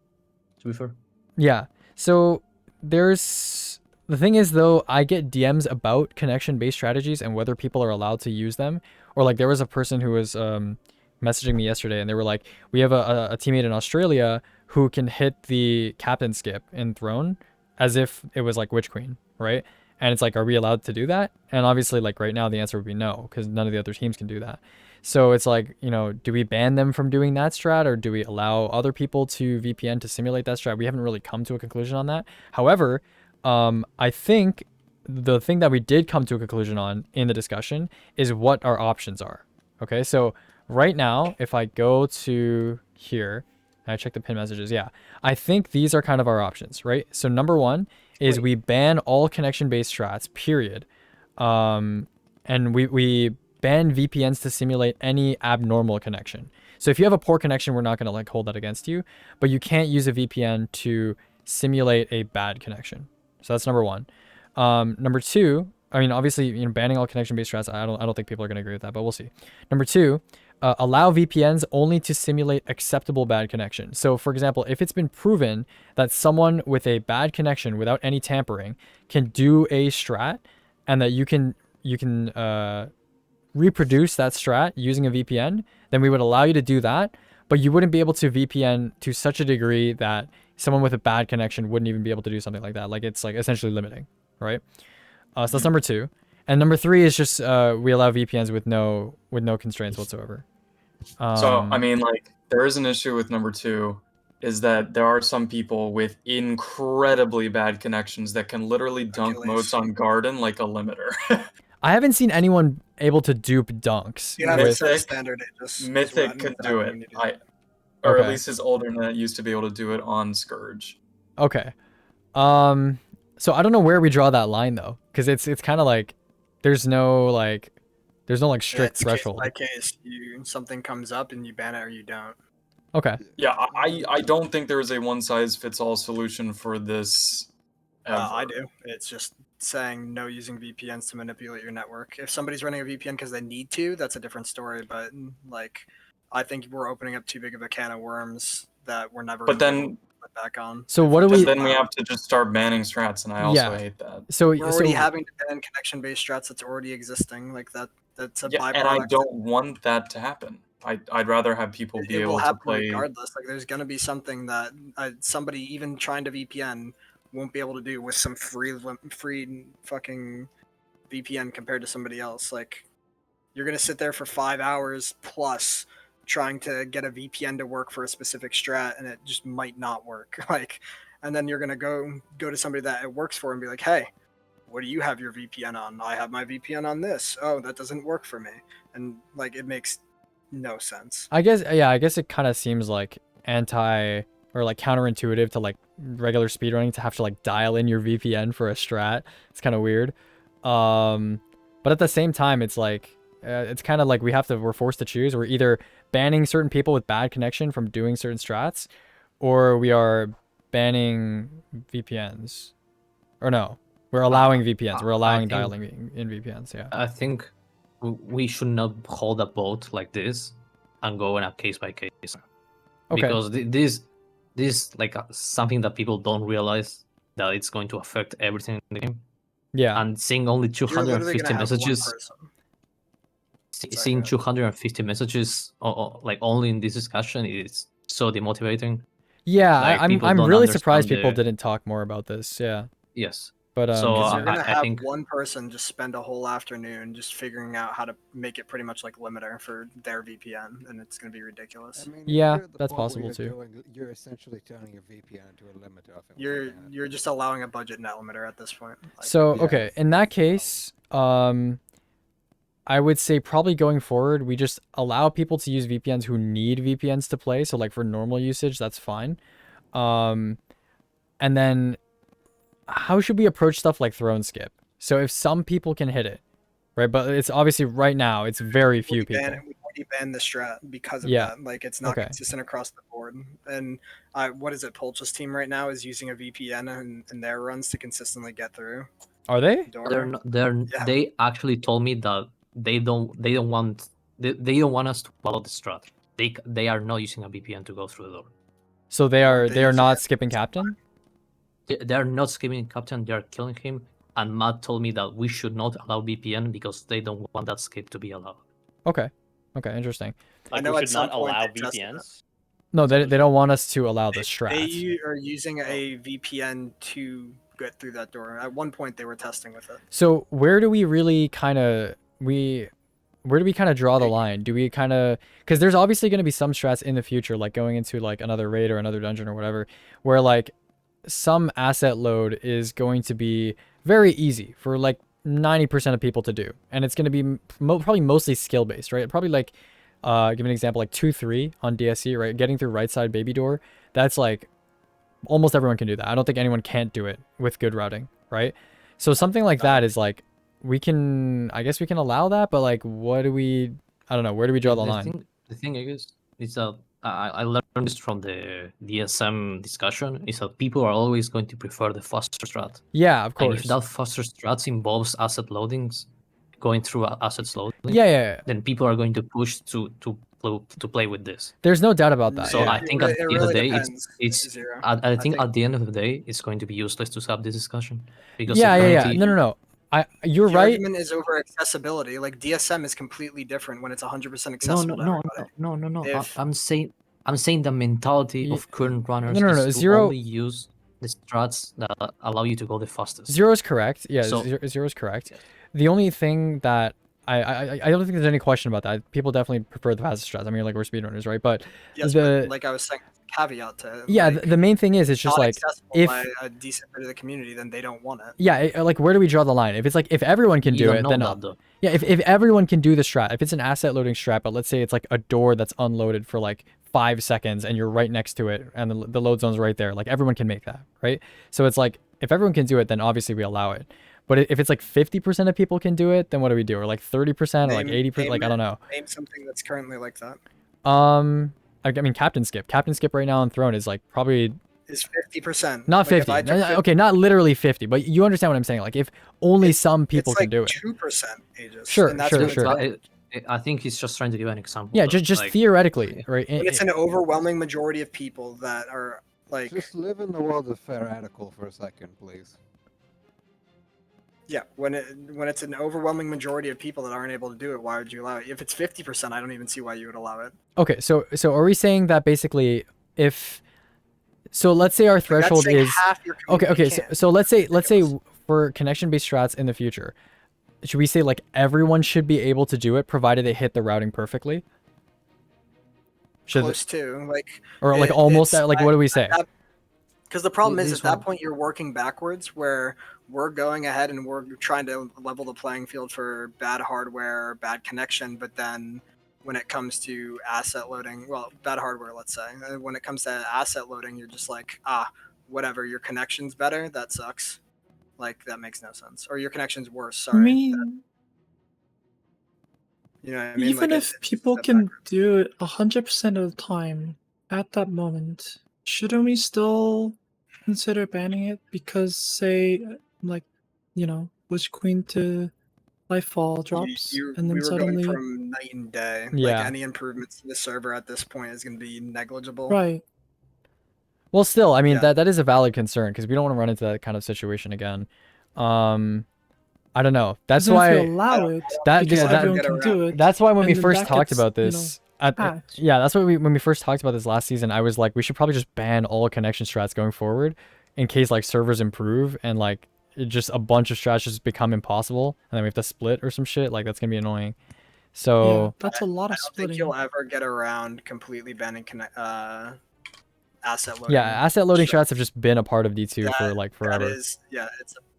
To be fair. Yeah. So the thing is though, I get DMs about connection-based strategies and whether people are allowed to use them. Or like there was a person who was messaging me yesterday and they were like, we have a teammate in Australia who can hit the captain skip in Throne as if it was like Witch Queen, right? And it's like, are we allowed to do that? And obviously like right now the answer would be no, because none of the other teams can do that. So it's like, do we ban them from doing that strat, or do we allow other people to VPN to simulate that strat? We haven't really come to a conclusion on that. However, I think the thing that we did come to a conclusion on in the discussion is what our options are. Okay, so right now, if I go to here, and I check the pin messages, yeah, I think these are kind of our options, right? So number 1 is we ban all connection-based strats, period. And we ban VPNs to simulate any abnormal connection. So if you have a poor connection, we're not going to like hold that against you, but you can't use a VPN to simulate a bad connection. So that's number 1. Number 2, I mean, obviously, banning all connection-based strats, I don't think people are going to agree with that, but we'll see. Number 2, allow VPNs only to simulate acceptable bad connection. So, for example, if it's been proven that someone with a bad connection without any tampering can do a strat, and that you can reproduce that strat using a VPN, then we would allow you to do that, but you wouldn't be able to VPN to such a degree that someone with a bad connection wouldn't even be able to do something like that. Like it's like essentially limiting, right? So that's number 2. And number 3 is just we allow VPNs with no constraints whatsoever. So I mean, like, there is an issue with number 2, is that there are some people with incredibly bad connections that can literally dunk modes on Garden like a limiter. I haven't seen anyone able to dupe dunks. You have Mythic- to set a standard. Mythic can do it. Or Okay. at least his older net used to be able to do it on Scourge. Okay. So I don't know where we draw that line though, because it's kind of like there's no strict threshold. Case by case, something comes up and you ban it or you don't. Okay. Yeah, I don't think there is a one-size-fits-all solution for this. I ever. do. It's just saying no using VPNs to manipulate your network. If somebody's running a VPN because they need to, that's a different story. But like, I think we're opening up too big of a can of worms that we're never. But gonna be then, able to put back on. So If what do but we? then we have to just start banning strats, and I also Yeah. hate that. So We're already having to ban connection-based strats that's already existing. Like that. That's a Yeah, byproduct. and I don't want that to happen. I'd rather have people be It will able to happen play. regardless. Like there's gonna be something that somebody even trying to VPN won't be able to do with some free fucking VPN compared to somebody else. Like you're gonna sit there for 5 hours plus trying to get a VPN to work for a specific strat, and it just might not work. Like, and then you're gonna go to somebody that it works for and be like, hey, what do you have your VPN on? I have my VPN on this. Oh, that doesn't work for me. And like it makes no sense. I guess it kind of seems like anti or like counterintuitive to like regular speedrunning to have to like dial in your VPN for a strat. It's kind of weird. But at the same time, it's like it's kind of like we're forced to choose. We're either banning certain people with bad connection from doing certain strats, or we are banning VPNs. Or no, we're allowing VPNs. We're allowing dialing in VPNs. Yeah. I think we should not hold a vote like this and go in a case by case. Okay. Because this like something that people don't realize that it's going to affect everything in the game. Yeah. And seeing only You're literally 250 gonna have one messages, person. seeing 250 messages like only in this discussion is so demotivating. Yeah, Like, I'm people I'm don't really surprised understand people the- didn't talk more about this. Yeah. Yes. But So, Because you're gonna I have think- one person just spend a whole afternoon just figuring out how to make it pretty much like limiter for their VPN, and it's gonna be ridiculous. I mean, if Yeah, you're at the that's point where possible you're too. you're essentially turning your VPN into a limiter. I think You're just allowing a budget net limiter at this point. Like, So Yeah, okay, in that case, I would say probably going forward, we just allow people to use VPNs who need VPNs to play. So like for normal usage, that's fine. And then how should we approach stuff like throne skip? So if some people can hit it, right? But it's obviously right now it's very few people. we already banned the strat because of Yeah. that. Like it's not Okay. consistent across the board. And what is it? Pulch's team right now is using a VPN in their runs to consistently get through. Are they? Door. Yeah. They actually told me that they don't want us to follow the strat. They are not using a VPN to go through the door. So they are They use not it. skipping captain? They are not skipping captain. They are killing him. And Matt told me that we should not allow VPN because they don't want that skip to be allowed. Okay. Okay, interesting. I Like know we at should some not point allow they tested it. VPNs. No, they don't want us to allow the They strats. are using a VPN to get through that door. At one point, they were testing with it. So where do we really kind of draw the line? Do we kind of, because there's obviously going to be some strats in the future, like going into like another raid or another dungeon or whatever, where like some asset load is going to be very easy for like 90% of people to do, and it's going to be probably mostly skill based, right? Probably like give an example, like 2-3 on DSC, right? Getting through right side baby door, that's like almost everyone can do that. I don't think anyone can't do it with good routing, right? So something like that is like, I guess we can allow that, but like, I don't know, where do we draw the line? The thing is that I learned this from the DSM discussion, is that people are always going to prefer the faster strat. Yeah, of And if course. that faster strat involves asset loadings, going through assets loading, Yeah. then people are going to push to to play with this. There's no doubt about that. So yeah. I think at It the end of really the day, depends, it's Zero. I think think- at the end of the day, it's going to be useless to have this discussion because Yeah, the yeah, yeah. community- No. You're the right. argument is over accessibility. Like DSM is completely different when it's 100% No, accessible to everybody. no. If- I'm saying the mentality Ye- of current runners no, is to Zero- only use the strats that allow you to go the fastest. Zero's correct. Yeah, So- Zero's correct. Yes. The only thing that I don't think there's any question about that. People definitely prefer the fastest strats. I mean, like we're speedrunners, right? But Yes, the but like I was saying, caveat to it, yeah, like, the main thing is it's just not like accessible if by a decent bit of the community, then they don't want it. yeah, like where do we draw the line? If it's like if everyone can You do don't it, know then that, though. yeah, if everyone can do the strat, if it's an asset loading strat, but let's say it's like a door that's unloaded for like 5 seconds and you're right next to it and the load zone's right there, like everyone can make that, right? So it's like if everyone can do it, then obviously we allow it. But if it's like 50% of people can do it, then what do we do? Or like 30% or like Name- 80%? Like I don't know. Name something that's currently like that. I mean Captain Skip. Captain Skip right now on Throne is like probably Is 50%. not Like, if 50. I took 50 Okay, not literally 50, but you understand what I'm saying. Like if only some people it's can like do it. 2% Aegis. Sure, and that's sure, when it's sure. like- I think he's just trying to give an example. Yeah, though, just like, theoretically, right? when it's an overwhelming majority of people that are like, Just live in the world of fair radical for a second, please. yeah, when it's an overwhelming majority of people that aren't able to do it, why would you allow it? If it's 50%, I don't even see why you would allow it. Okay, so are we saying that basically if so let's say our Like, that's threshold saying is half your okay, community so, can't. so let's say Ridiculous. for connection based strats in the future, should we say like everyone should be able to do it provided they hit the routing perfectly? Should Close to like, or like it- almost it's- like what do we say? because the problem is These at that one- point you're working backwards, where we're going ahead and we're trying to level the playing field for bad hardware, bad connection, but then when it comes to asset loading, well, bad hardware, let's say, when it comes to asset loading, you're just like, whatever, your connection's better, that sucks. Like that makes no sense, or your connection's worse. I Sorry, mean, you know what I mean? even Like, if it's people step can backwards. do it 100% of the time at that moment, shouldn't we still consider banning it? Because, say, like, Witch Queen to Lightfall drops, and then we were suddenly. going from night and day. Yeah. Like any improvements to the server at this point is going to be negligible. Right. Well, still, I mean Yeah. that is a valid concern because we don't want to run into that kind of situation again. I don't know. That's Because then if why you allow it, that because yeah, that, everyone get can do it. that's why when we and then first that talked gets, about this patched. yeah, that's why when we first talked about this last season, I was like we should probably just ban all connection strats going forward in case like servers improve and like it just a bunch of strats just become impossible and then we have to split or some shit. Like that's going to be annoying. Yeah, So that's a lot I of don't think splitting. you'll ever get around completely banning asset loading. yeah, asset loading Sure. strats have just been a part of D2 for That- like forever. That is, yeah,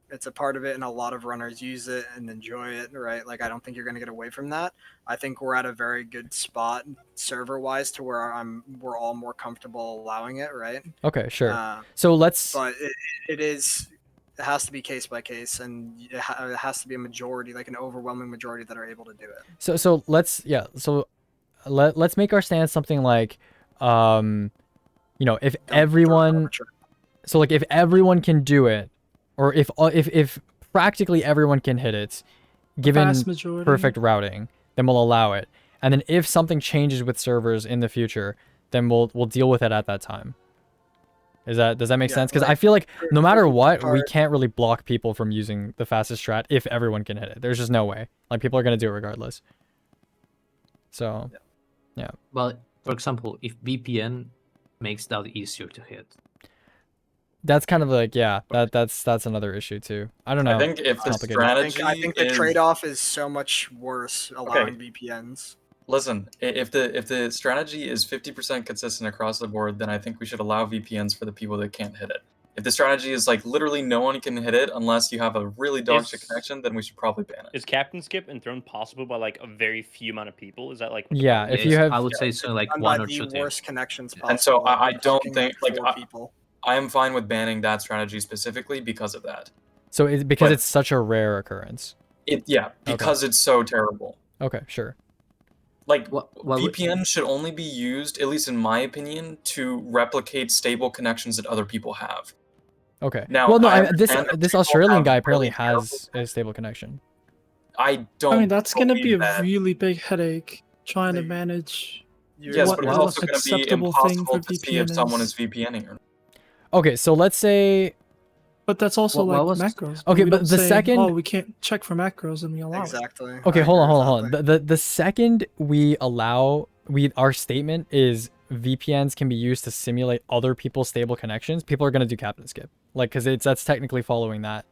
it's a part of it, and a lot of runners use it and enjoy it, right? Like I don't think you're gonna get away from that. I think we're at a very good spot server wise to where we're all more comfortable allowing it, right? Okay, sure. Uh, So let's but it has to be case by case, and it has to be a majority, like an overwhelming majority, that are able to do it. so let's make our stance something like if Don't everyone arbitrary. so like if everyone can do it or if practically everyone can hit it given Vast majority. perfect routing, then we'll allow it. And then if something changes with servers in the future, then we'll deal with it at that time. Does that make Yeah, sense? Because I like, feel like for- no for matter the what, we part- can't really block people from using the fastest strat if everyone can hit it. There's just no way. Like people are gonna do it regardless. So Well, for example, if VPN makes that easier to hit, that's kind of like that's another issue too. I don't know. I think if the Complicated. strategy I think the is- trade-off is so much worse allowing VPNs. Listen, if the strategy is 50% consistent across the board, then I think we should allow VPNs for the people that can't hit it. If the strategy is like literally no one can hit it unless you have a really dog shit Is- connection, then we should probably ban it. Is Captain Skip and Throne possible by like a very few amount of people? Is that like what the Yeah, problem if is? you have I would say so like Done one by or the two teams. worst connections possible. And so I like, don't fucking think like 4 people. I am fine with banning that strategy specifically because of that. so it's because but- it's such a rare occurrence. Because it's so terrible. Okay, sure. Like Well, VPN should only be used, at least in my opinion, to replicate stable connections that other people have. Okay. Now, well, no, I this understand that this people Australian have guy apparently really terrible has a stable connection. I don't. I mean, that's gonna be believe a that. really big headache trying to They- manage Yes, What but it's else also going to be acceptable thing impossible for to see if VPN someone is? is VPNing or not. Okay, so let's say But that's also What like was- macros. Okay, we but don't the say, second- oh, we can't check for macros and we allow it. Exactly. okay, I hold on, agree hold on, with hold that, on. The second we allow our statement is VPNs can be used to simulate other people's stable connections. People are gonna do cap and skip, like, because that's technically following that.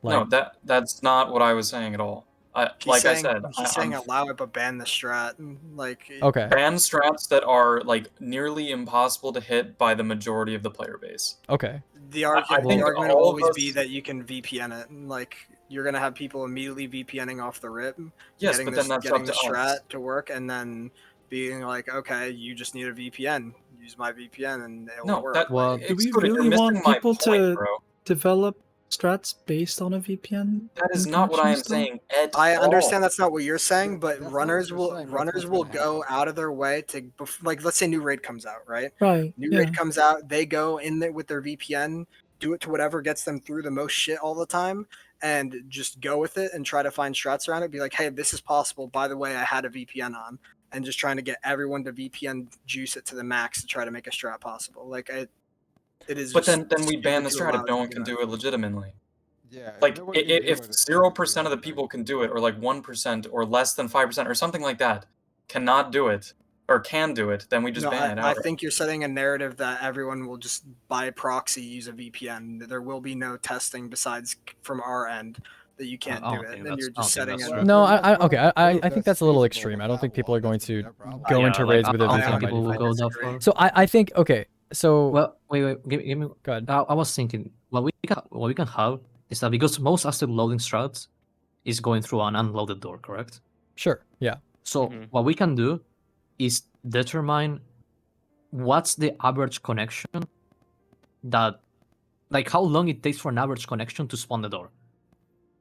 Like, No, that's not what I was saying at all. He's saying, I said, he's saying allow it, but ban the strat. And, like, okay, ban strats that are like nearly impossible to hit by the majority of the player base. okay. the argument, think the argument all will of always be us- that you can VPN it. And, like, you're gonna have people immediately VPNing off the rip, Yes, getting but this, then that's getting up the to strat us. to work, and then being like, okay, you just need a VPN. Use my VPN, and it'll No, work. that Well, Do we exclude it. You're really want missing my people point, to bro. develop strats based on a VPN? That is not what I am saying at I all. understand that's not what you're saying, but That's not runners what you're will saying, that's runners what's will gonna go happen. out of their way to like, let's say new raid comes out, right? Right. New Yeah. raid comes out, they go in there with their VPN, do it to whatever gets them through the most shit all the time, and just go with it and try to find strats around it. Be like, hey, this is possible. By the way, I had a VPN on, and just trying to get everyone to VPN juice it to the max to try to make a strat possible. Like, it is. But just then we ban the stupid to strat allow if no them one to can that. do it legitimately. Yeah. Like no one can do if it, 0% of the then- people can do it, or like 1%, or less than 5%, or something like that, cannot do it, or can do it, then we just No, ban it I outright. think you're setting a narrative that everyone will just by proxy use a VPN. There will be no testing besides from our end that you can't I do don't it. think And that's- you're I don't just think setting that's a true. No, Then that's okay. wrong. I Prove think that's that's a little feasible extreme. I with don't that think people are wall. going That's gonna be to no problem. go Yeah, into like, raids with a I don't VPN think by people will default. go that disagree. far. So I think okay. So Well, wait, give me. go ahead. I was thinking what we can have is that because most active loading strats is going through an unloaded door, correct? Sure. Yeah. So Mhm. what we can do is determine what's the average connection that, like, how long it takes for an average connection to spawn the door.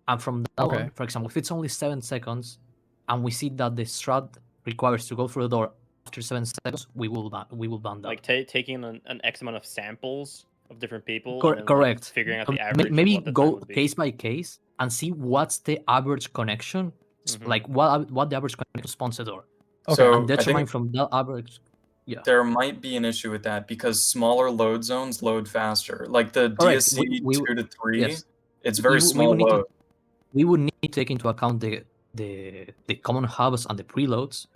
And from that Okay. on, for example, if it's only 7 seconds, and we see that the strat requires to go through the door after 7 seconds, we will ban that. Like taking an X amount of samples of different people, Cor- and then, like, correct. figuring out Um, the average. of maybe what the time go would be. case by case and see what's the average connection, Mhm. like what the average connection spawns the door, Okay. So and I determine think from that average. Yeah, there might be an issue with that because smaller load zones load faster. Like the correct. DSC We 2 to 3, yes, it's we very will- we small will need to- load. we would need to take into account the common hubs and the preloads,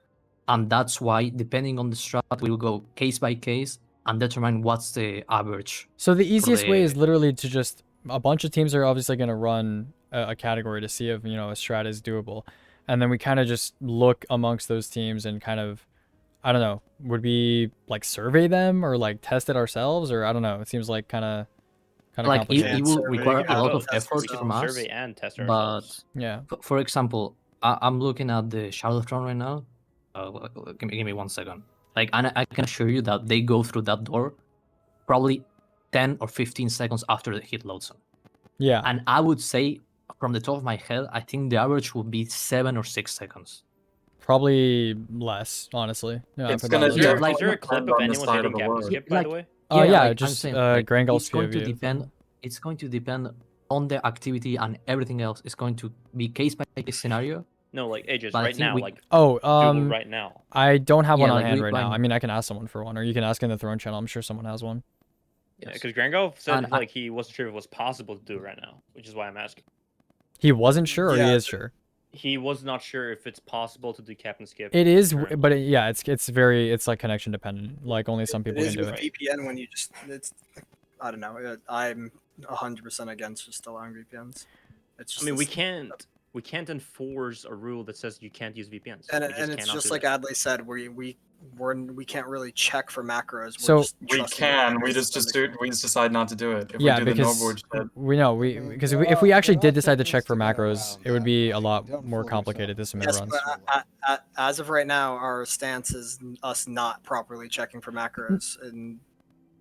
and that's why depending on the strat, we will go case by case and determine what's the average. So the easiest way the- is literally to just a bunch of teams are obviously going to run a category to see if a strat is doable, and then we kind of just look amongst those teams and kind of, I don't know, would we like survey them or like test it ourselves, or I don't know. It seems like kind of Like complicated. it Yeah, will survey, require you a can lot do of both. Test effort yourself. from us. Survey and test but ourselves. Yeah. For example, I'm looking at the Charlottesville right now. Give me 1 second. Like, and I can assure you that they go through that door probably 10 or 15 seconds after the hit load zone. Yeah. And I would say, from the top of my head, I think the average would be 7 or 6 seconds. Probably less, honestly. Yeah. It's for gonna that Is list. there, Yeah, like- is there a clip depend of on the anyone side hitting of the cap and load. skip, by Like- the way? Yeah, like, I'm just saying, like, Grangal's it's going to POV. depend. It's going to depend on the activity and everything else. It's going to be case by case scenario. No, like ages But I right think now, we- like Oh, Google right now. I don't have one Yeah, on like, hand we right now. find- I mean, I can ask someone for one, or you can ask in the Throne channel. I'm sure someone has one. Yeah, Yes. because Grango said And I- like he wasn't sure if it was possible to do it right now, which is why I'm asking. He wasn't sure, or he Yeah. is sure. He was not sure if it's possible to do cap and skip. It is, currently. but yeah, it's like connection dependent. Like only some people It can is do with it. VPN when you just I don't know. I'm 100% against just allowing VPNs. It's just I mean, we this- can't enforce a rule that says you can't use VPNs. and We just and it's cannot just do like that. Adley said, we can't really check for macros. So- just We trusting the can. players We just to we just decide not to do it. If Yeah, we do because the Novoid shit, we know I mean, because there if we are- actually there did are decide to check techniques for to get macros, around it would that, be a like, lot don't more fool complicated to yourself. submit Yes, runs. but as of right now, our stance is us not properly checking for macros, and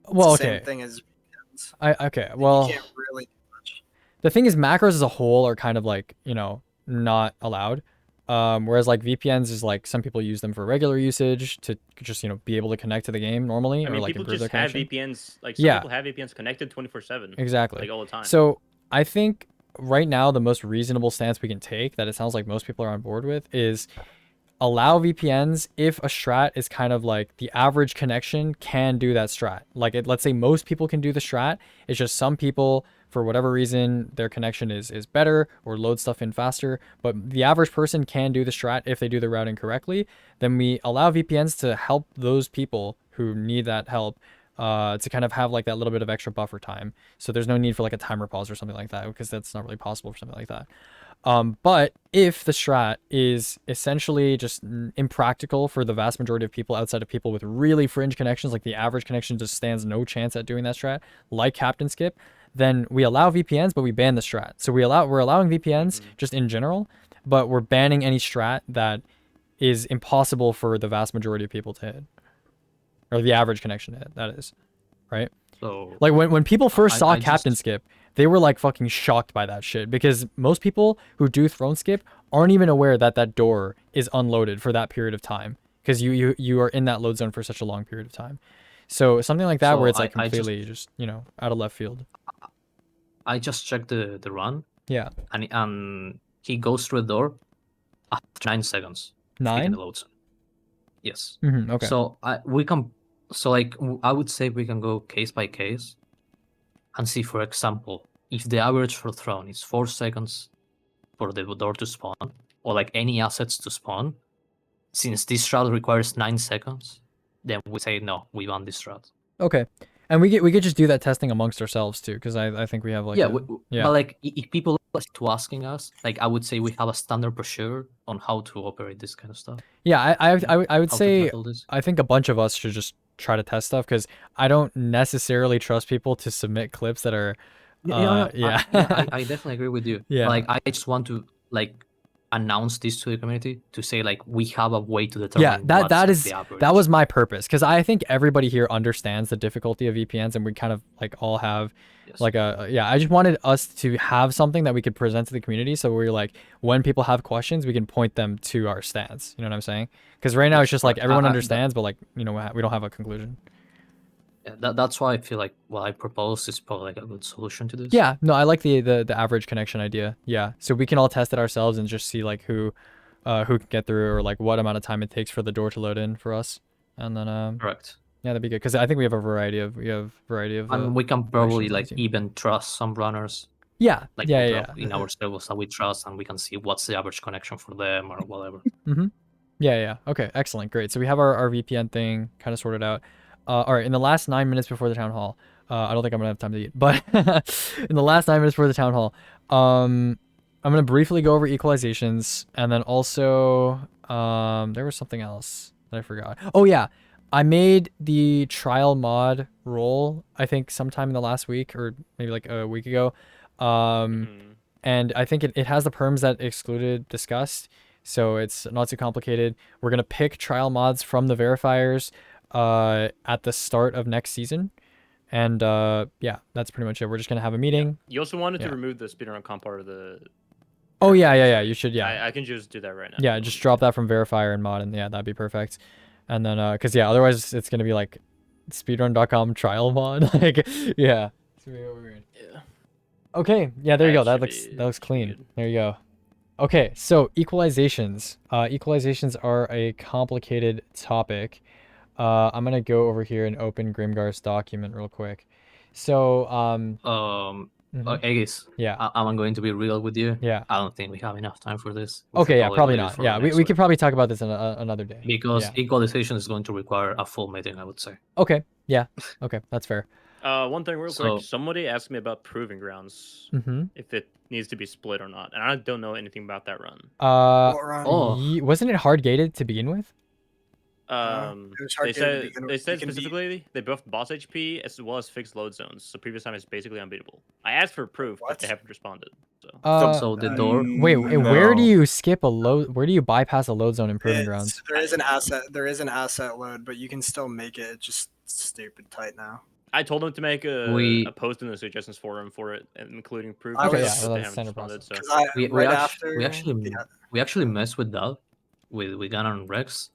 it's Well, the same okay. thing as VPNs. Okay. You Well, can't really do much. the thing is, macros as a whole are kind of like not allowed. Whereas like VPNs is like some people use them for regular usage to just be able to connect to the game normally I or mean, like people improve just their have connection. VPNs. Like some Yeah. people have VPNs connected 24/7, Exactly. like all the time. So I think right now the most reasonable stance we can take that it sounds like most people are on board with is allow VPNs if a strat is kind of like the average connection can do that strat. Like let's say most people can do the strat. It's just some people, for whatever reason, their connection is better or load stuff in faster. But the average person can do the strat if they do the routing correctly. Then we allow VPNs to help those people who need that help to kind of have like that little bit of extra buffer time. So there's no need for like a timer pause or something like that, because that's not really possible for something like that. But if the strat is essentially just impractical for the vast majority of people outside of people with really fringe connections, like the average connection just stands no chance at doing that strat, like Captain Skip, then we allow VPNs, but we ban the strat. So we're allowing VPNs just in general, but we're banning any strat that is impossible for the vast majority of people to hit, or the average connection to hit, that is, right? So Like when people first saw I Captain just- Skip, they were like fucking shocked by that shit, because most people who do Throne Skip aren't even aware that that door is unloaded for that period of time, because you are in that load zone for such a long period of time. So something like that So where it's like I completely just out of left field. I just checked the run, Yeah, and he goes through the door after 9 seconds. in 9. the load zone. Yes. Okay. So I would say we can go case by case and see, for example, if the average for Throne is 4 seconds for the door to spawn, or like any assets to spawn, since this route requires 9 seconds, then we say no, we want this route. Okay. And we could just do that testing amongst ourselves too, because I think we have like yeah, yeah. But like if people are to asking us, like I would say we have a standard brochure on how to operate this kind of stuff. Yeah, I would how to say handle this. I think a bunch of us should just try to test stuff, because I don't necessarily trust people to submit clips that are yeah. I definitely agree with you. Yeah. Like I just want to like announce this to the community to say like we have a way to determine what's the average. That was my purpose, because I think everybody here understands the difficulty of VPNs, and we kind of like all have like I just wanted us to have something that we could present to the community, so we're like, when people have questions, we can point them to our stance. You know what I'm saying? Because right now it's just like everyone understands, but like we don't have a conclusion. Yeah, that's why I feel like what I propose is probably like a good solution to this. Yeah, no, I like the average connection idea. Yeah, so we can all test it ourselves and just see like who can get through, or like what amount of time it takes for the door to load in for us, and then Correct. yeah, that'd be good, because I think we have a variety of And we can probably connections on like the team. even trust some runners. Yeah, Like yeah. in our servers that we trust, and we can see what's the average connection for them or whatever. Yeah. Okay, excellent, great. So we have our VPN thing kind of sorted out. All right, in the last 9 minutes before the town hall, I don't think I'm gonna have time to eat, but in the last 9 minutes before the town hall, I'm gonna briefly go over equalizations, and then also there was something else that I forgot. Oh yeah, I made the trial mod role, I think sometime in the last week, or maybe like a week ago, and I think it has the perms that excluded discussed, so it's not too complicated. We're gonna pick trial mods from the verifiers at the start of next season, and yeah, that's pretty much it. We're just gonna have a meeting. You also wanted to remove the speedrun comp part of the. Oh yeah, you should. Yeah, I can just do that right now. Yeah, just drop that from verifier and mod, and yeah, that'd be perfect. And then because yeah, otherwise it's gonna be like speedrun.com trial mod. Like yeah, it's gonna be weird. Yeah. Okay, yeah, there you go. That should looks be clean. good. There you go. Okay, so equalizations. Equalizations are a complicated topic. I'm gonna go over here and open Grimgar's document real quick. So Aegis, yeah, I'm going to be real with you. Yeah. I don't think we have enough time for this. We Okay, should yeah, probably leave it not. for Yeah, the we next could one. probably talk about this in another day. Because yeah. equalization is going to require a full meeting, I would say. Okay, yeah, okay, that's fair. One thing real So- quick. Somebody asked me about proving grounds, if it needs to be split or not, and I don't know anything about that run. What run? Oh. Wasn't it hard gated to begin with? it was hard They to said begin they with. said You can be- specifically they buffed boss HP as well as fixed load zones, so previous time is basically unbeatable. I asked for proof, but they What? haven't responded. So So the door. Wait, where do no. you skip a load? Where do you bypass a load zone in proving grounds? There is an asset load, but you can still make it. It's just stupid tight now. I told them to make a post in the suggestions forum for it, including proof. Okay, but yeah, they well, that's haven't standard responded, process. so. We Right actually after we actually messed with that with Gunnar and Rex,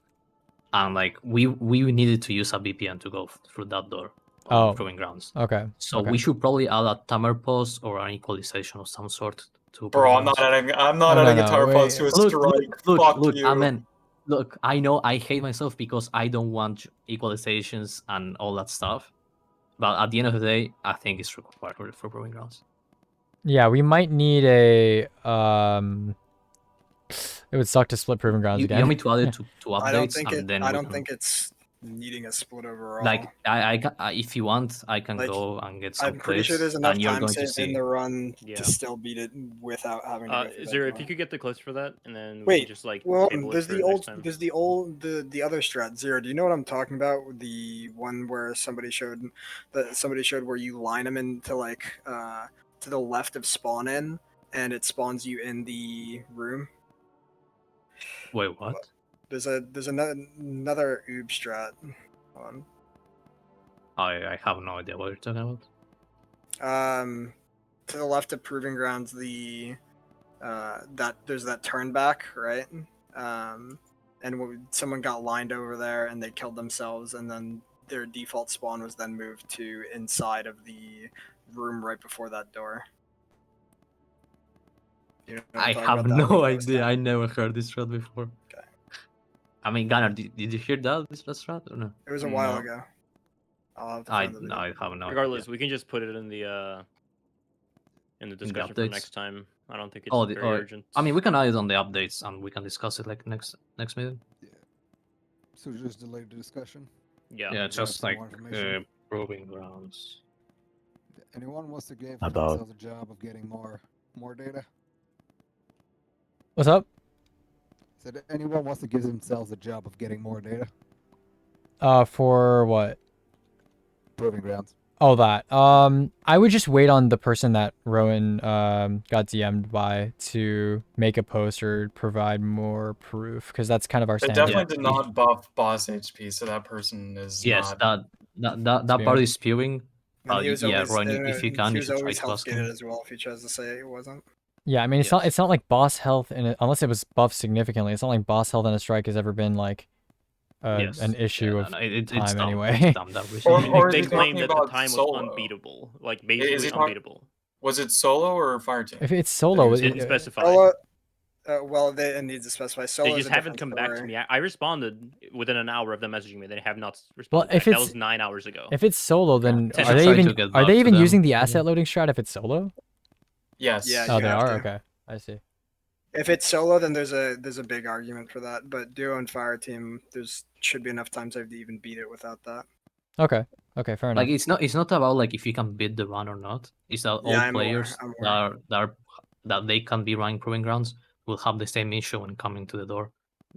and like we needed to use a VPN to go through that door on proving grounds. Okay. So okay. we should probably add a timer pause or an equalization of some sort to. Bro, I'm Proving not Grounds. adding. I'm not adding a tower wait. pause to a strike. Fuck Look, you. I mean, Look, I know I hate myself because I don't want equalizations and all that stuff. But at the end of the day, I think it's required for Proving Grounds. Yeah, we might need a It would suck to split Proving Grounds You again. want me to add it to updates, I don't think and then I we don't can- think it's needing a split overall. like I if you want, I can Like, go and get some I'm pretty sure clips, there's enough and you're time going to saved in see. the run Yeah. to still beat it without having to go through that Zero, if door. you could get the clips for that, and then we Wait, can just like Well, table it there's for the next old, time. there's the other strat. Zero. Do you know what I'm talking about? The one where somebody showed where you line them into like to the left of spawn in, and it spawns you in the room. Wait, what? There's another oob strat. Hold on. I have no idea what you're talking about. To the left of Proving Grounds, the that there's that turn back, right? And someone got lined over there and they killed themselves, and then their default spawn was then moved to inside of the room right before that door. You know what I'm I talking have about? That no one goes idea. down. I never heard this strat before. Okay. I mean, Gunnar, did you hear that this strat or no? It was a while No. ago. I'll have to I find the video. I have no Regardless, idea. we can just put it in the discussion for updates? next time. I don't think it's Oh, very urgent. I mean, we can add it on the updates and we can discuss it like next meeting. So just delay the discussion. yeah. Yeah, Grab just some like more information. Proving Grounds. Anyone wants to give About- themselves a job of getting more data? What's up? Said anyone wants to give themselves a job of getting more data? For what? Proving Grounds. Oh, that. I would just wait on the person that Rowan got DM'd by to make a post or provide more proof, because that's kind of our They standard. definitely did not buff boss HP, so that person is Yes, not. that part is spewing. And he was Yeah, always, Rowan, if you can, he you was should try always to health ask him. gated as well. If he tries to say it wasn't. Yeah, I mean, it's not like boss health in it, unless it was buffed significantly. It's not like boss health in a strike has ever been like Yes. an issue of it's time dumb. anyway. It's dumb, that Or- recently. or is They he claimed talking that the about time was solo? unbeatable, like Is basically he talking- unbeatable. Was it solo or fire team? If it's solo, It Didn't it, specify. Solo, well, it needs to specify. Solo They is just a haven't different come back to story. me. I responded within an hour of them messaging me. They have not responded. if back. That it's- was 9 hours ago. if it's solo, then Yeah. are they Try to even get are back they to even them. using the Yeah. asset loading strat if it's solo? Yes. Yeah, Oh, you they have are. to. Okay, I see. If it's solo, then there's a big argument for that. But duo and fire team, there's should be enough time saved to even beat it without that. Okay, fair enough. Like it's not about like if you can beat the run or not. It's that Yeah, all I'm aware, players I'm aware. that they can be running Proving Grounds will have the same issue when coming to the door,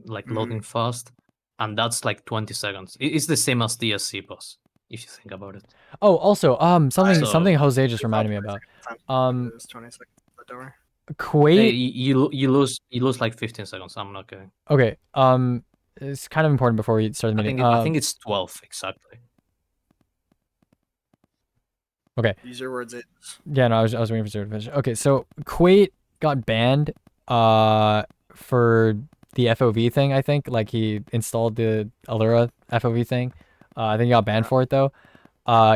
like Mhm. loading fast, and that's like 20 seconds. It's the same as DSC boss if you think about it. Oh, also, something So- Jose just It's reminded me not about. 20 seconds. It was 20 seconds at the door. Quait. You lose like 15 seconds. I'm not kidding. Okay. It's kind of important before we start the I meeting. think I think it's 12 exactly. Use your words. Yeah, no, I was waiting for Zero to finish. Okay, so Quait got banned for the FOV thing, I think. Like he installed the Allura FOV thing. I think he got banned for it though.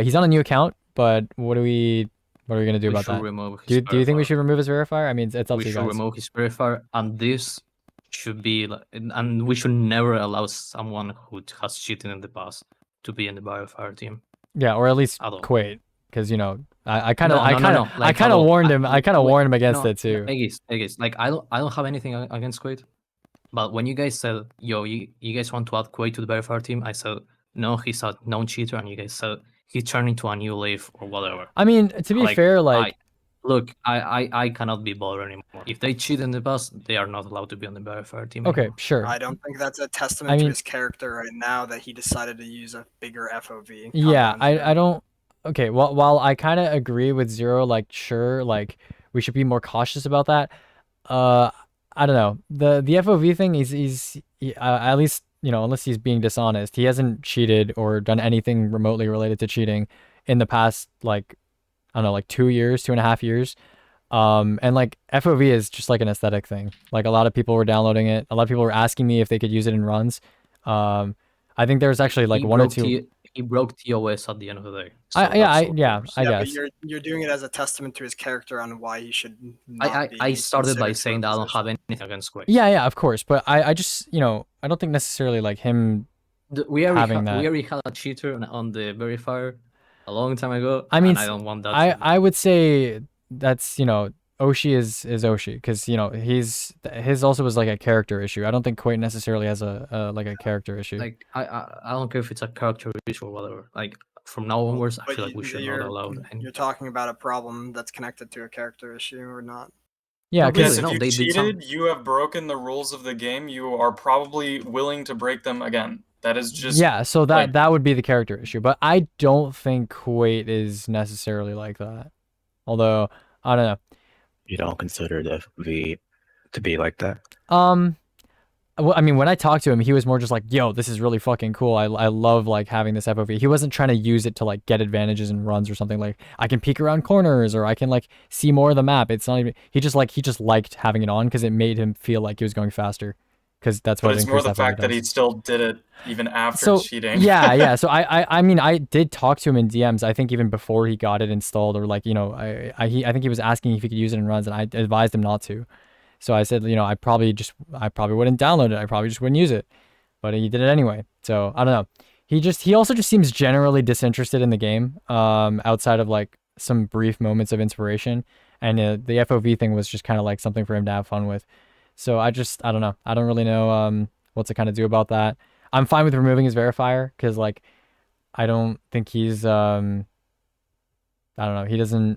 He's on a new account, but what are we gonna do We about should that? remove Do his you think we verifier. should remove his verifier? I mean, it's up We to you should guys. remove his verifier, and this should be and we should never allow someone who has cheated in the past to be in the verifier team. Yeah, or at least At all. Quait, because you know, I kind of No, I like, kind of at all. warned him. I kind of wait, warned him against no, it too. Egis, like I don't have anything against Quaid, but when you guys said, yo, you guys want to add Quaid to the verifier team, I said no, he's a known cheater, and you guys said he turned into a new Leaf or whatever. I mean, to be fair, like I cannot be bothered anymore. If they cheat in the past, they are not allowed to be on the verifier team. okay, anymore. sure. I don't think that's a testament I to mean- his character right now that he decided to use a bigger FOV. Yeah, combo than I don't. Okay, well, while I kind of agree with Zero, like sure, like we should be more cautious about that. I don't know. The FOV thing is at least, you know, unless he's being dishonest, he hasn't cheated or done anything remotely related to cheating in the past, like, I don't know, like 2 years, 2.5 years. And like FOV is just like an aesthetic thing. Like a lot of people were downloading it. A lot of people were asking me if they could use it in runs. I think there's actually like one or two. He broke TOS at the end of the day. I that's yeah, what I yeah, guess. but you're doing it as a testament to his character on why he should not be I started by considered saying for that I a don't position. have anything against Quake. Yeah, of course. But I just, you know, I don't think necessarily like him. We already having that. we already had a cheater on the verifier a long time ago. I mean, and I don't want that. I would say that's Oshi is Oshi because his also was like a character issue. I don't think Quake necessarily has a like a character issue. Like I don't care if it's a character issue or whatever. Like from now onwards, I But feel like we should not allow any. You're talking about a problem that's connected to a character issue or not? Yeah, Not because Yes, really, if no, you they did some. cheated, you have broken the rules of the game. You are probably willing to break them again. That is just yeah, so like- that would be the character issue, but I don't think Kuwait is necessarily like that. Although I don't know. You don't consider the V to be like that? Well, I mean, when I talked to him, he was more just like, "Yo, this is really fucking cool. I love like having this FOV." He wasn't trying to use it to like get advantages in runs or something. Like I can peek around corners or I can like see more of the map. It's not even. He just liked having it on because it made him feel like he was going faster. Because that's what But it's more increased the FOV fact that does. he still did it even after So cheating. yeah. So I mean, I did talk to him in DMs. I think even before he got it installed, or like I think he was asking if he could use it in runs, and I advised him not to. So I said, I probably wouldn't download it. I probably just wouldn't use it, but he did it anyway. So I don't know. He also just seems generally disinterested in the game. Outside of like some brief moments of inspiration, and the FOV thing was just kind of like something for him to have fun with. So I don't know. I don't really know what to kind of do about that. I'm fine with removing his verifier because like I don't think he's I don't know.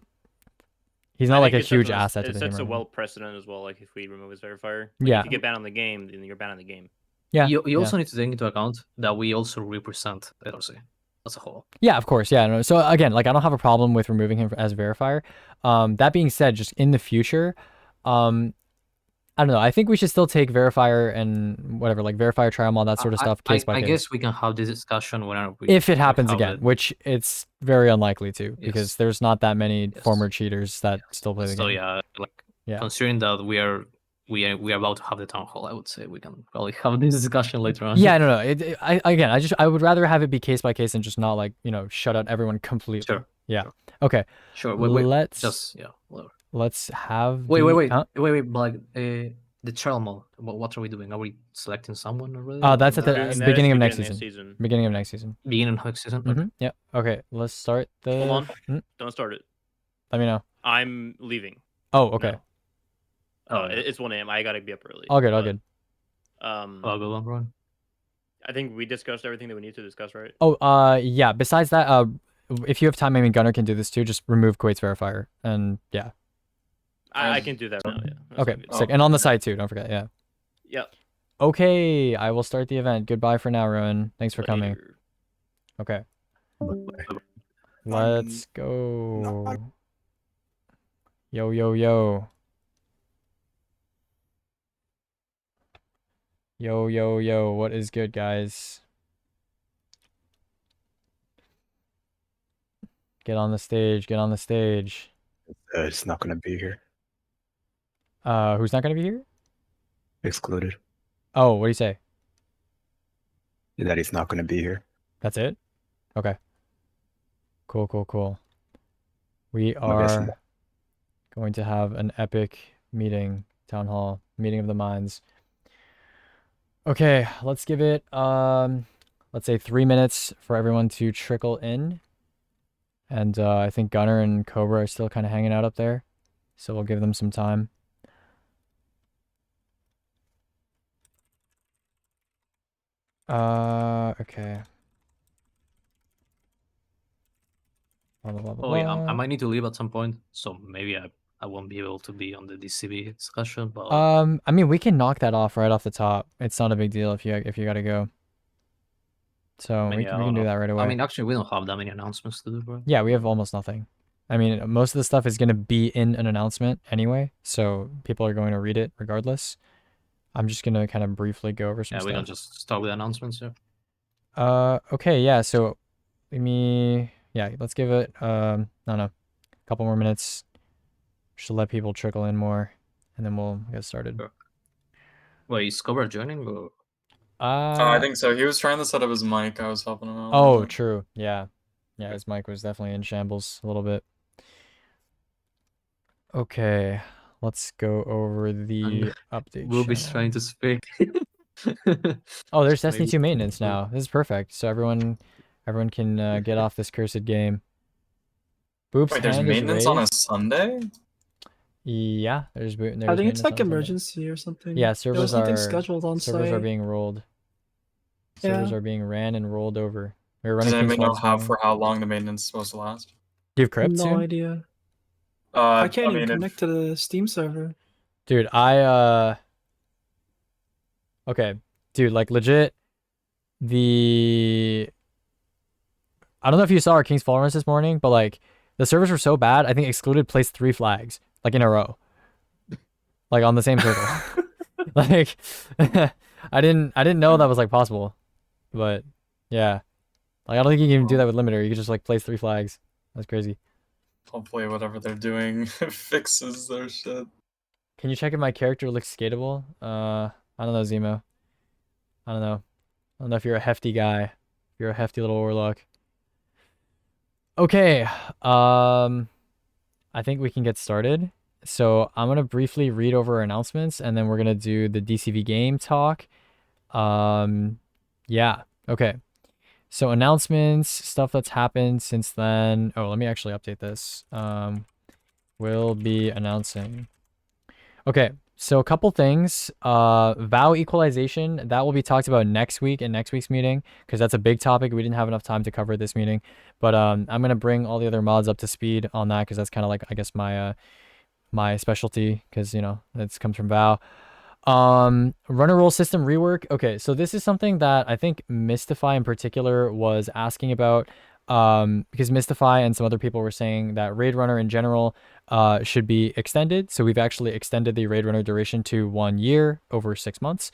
He's not like a huge asset to the It game. sets a right now. well precedent as well. Like if we remove his verifier, Yeah. If you get banned on the game, then you're banned on the game. Yeah. You also need to take into account that we also represent SRC as a whole. Yeah, of course. Yeah. No. So again, like I don't have a problem with removing him as verifier. That being said, just in the future, I don't know. I think we should still take verifier and whatever, like verifier trial mod, that sort of stuff, case by I case. guess we can have this discussion whenever we. If it happens have again, it. which it's very unlikely to, because Yes. there's not that many Yes. former cheaters that still play the So game. yeah, like Yeah. considering that we are about to have the town hall, I would say we can probably have this discussion later on. Yeah, no. I would rather have it be case by case and just not like shut out everyone completely. Sure. Yeah. Sure. Okay. Sure. Wait. Let's Just whatever. let's have. Wait. Huh? Wait. But like the trial mode. What are we doing? Are we selecting someone already? That's at the Doing that beginning is of next beginning season. Beginning of next season. beginning of next season. Mm-hmm. Yeah. Okay. Let's start the. Hold on. Hmm? Don't start it. Let me know. I'm leaving. Oh, okay. No. Oh, yeah. It's 1 a.m. I gotta be up early. All good. but, I'll go on, Ron. I think we discussed everything that we need to discuss, right? Oh, yeah. Besides that, if you have time, I mean, Gunnar can do this too. Just remove Quait's verifier, and yeah. I can do that now. Yeah. That's Okay, all good. sick. And on the side too. Don't forget. Yeah. Yep. Okay, I will start the event. Goodbye for now, Rowan. Thanks for coming. Later. Okay. Let's go. Yo, yo, yo. Yo, yo, yo. What is good, guys? Get on the stage. Get on the stage. It's not going to be here. Who's not gonna be here? Excluded. Oh, what do you say? That he's not going to be here. That's it? Okay. Cool, cool, cool. We I guess are going to have an epic meeting, town hall, meeting of the minds. Okay, let's give it let's say 3 minutes for everyone to trickle in. And I think Gunnar and Cobra are still kind of hanging out up there. So we'll give them some time. Okay. Blah, blah, blah, blah, Oh yeah, blah. I might need to leave at some point, so maybe I won't be able to be on the DCV discussion. But I mean, we can knock that off right off the top. It's not a big deal if you gotta go. So we can do that right away. I mean, actually, we don't have that many announcements to do, bro. Yeah, we have almost nothing. I mean, most of the stuff is gonna be in an announcement anyway, so people are going to read it regardless. I'm just gonna kind of briefly go over some Yeah, we can stuff. just start with announcements. Yeah. Okay, yeah. So let's give it I don't know, a couple more minutes. Just to let people trickle in more, and then we'll get started. Sure. Wait, is Cobra joining? Or... I think so. He was trying to set up his mic. I was helping him out. Oh, true. Yeah. Yeah, his mic was definitely in shambles a little bit. Okay, let's go over the update. We'll be channel. trying to speak. Oh, there's So maybe Destiny 2 maintenance something- now. This is perfect. So everyone can get off this cursed game. Boop's Wait, there's hand is maintenance on a raised. Sunday? Yeah, there's I think it's maintenance like on Sunday. emergency or something. Yeah, There servers was something are scheduled on servers are site. being rolled. Servers Yeah. are being ran and rolled over. We were Does running King's anybody know Fall this morning. for how long the maintenance is supposed to last? Do you have crypt No soon? idea. I can't even mean, connect to the Steam server. Dude, okay. Dude, like legit I don't know if you saw our King's Fall runs this morning, but like the servers were so bad, I think Excluded placed 3 flags like in a row. Like on the same circle. Like I didn't know that was like possible. But yeah. Like I don't think you can even do that with limiter. You can just like place 3 flags. That's crazy. hopefully whatever they're doing fixes their shit. Can you check if my character looks skatable? I don't know, Zemo. I don't know. I don't know if you're a hefty guy. If you're a hefty little warlock. Okay. I think we can get started. So I'm gonna briefly read over our announcements, and then we're gonna do the DCV game talk. Yeah. Okay. So announcements, stuff that's happened since then. Oh, let me actually update this. We'll be announcing. Okay, so a couple things. VOW equalization, that will be talked about next week in next week's meeting, because that's a big topic. We didn't have enough time to cover this meeting. But I'm gonna bring all the other mods up to speed on that, because that's kind of like, I guess, my specialty, because it comes from VOW. Runner roll system rework. Okay, so this is something that I think Mystify in particular was asking about, because Mystify and some other people were saying that Raid Runner in general should be extended. So we've actually extended the Raid Runner duration to 1 year over 6 months.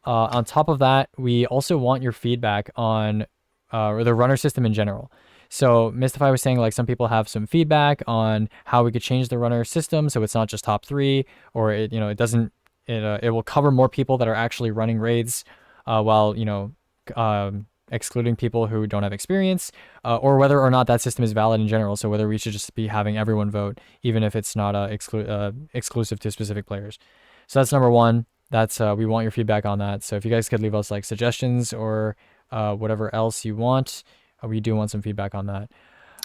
On top of that, we also want your feedback on the runner system in general. So Mystify was saying like some people have some feedback on how we could change the runner system so it's not just top 3, or it will cover more people that are actually running raids, while excluding people who don't have experience, or whether or not that system is valid in general. So whether we should just be having everyone vote, even if it's not exclusive to specific players. So that's number 1. That's we want your feedback on that. So if you guys could leave us like suggestions or whatever else you want, we do want some feedback on that.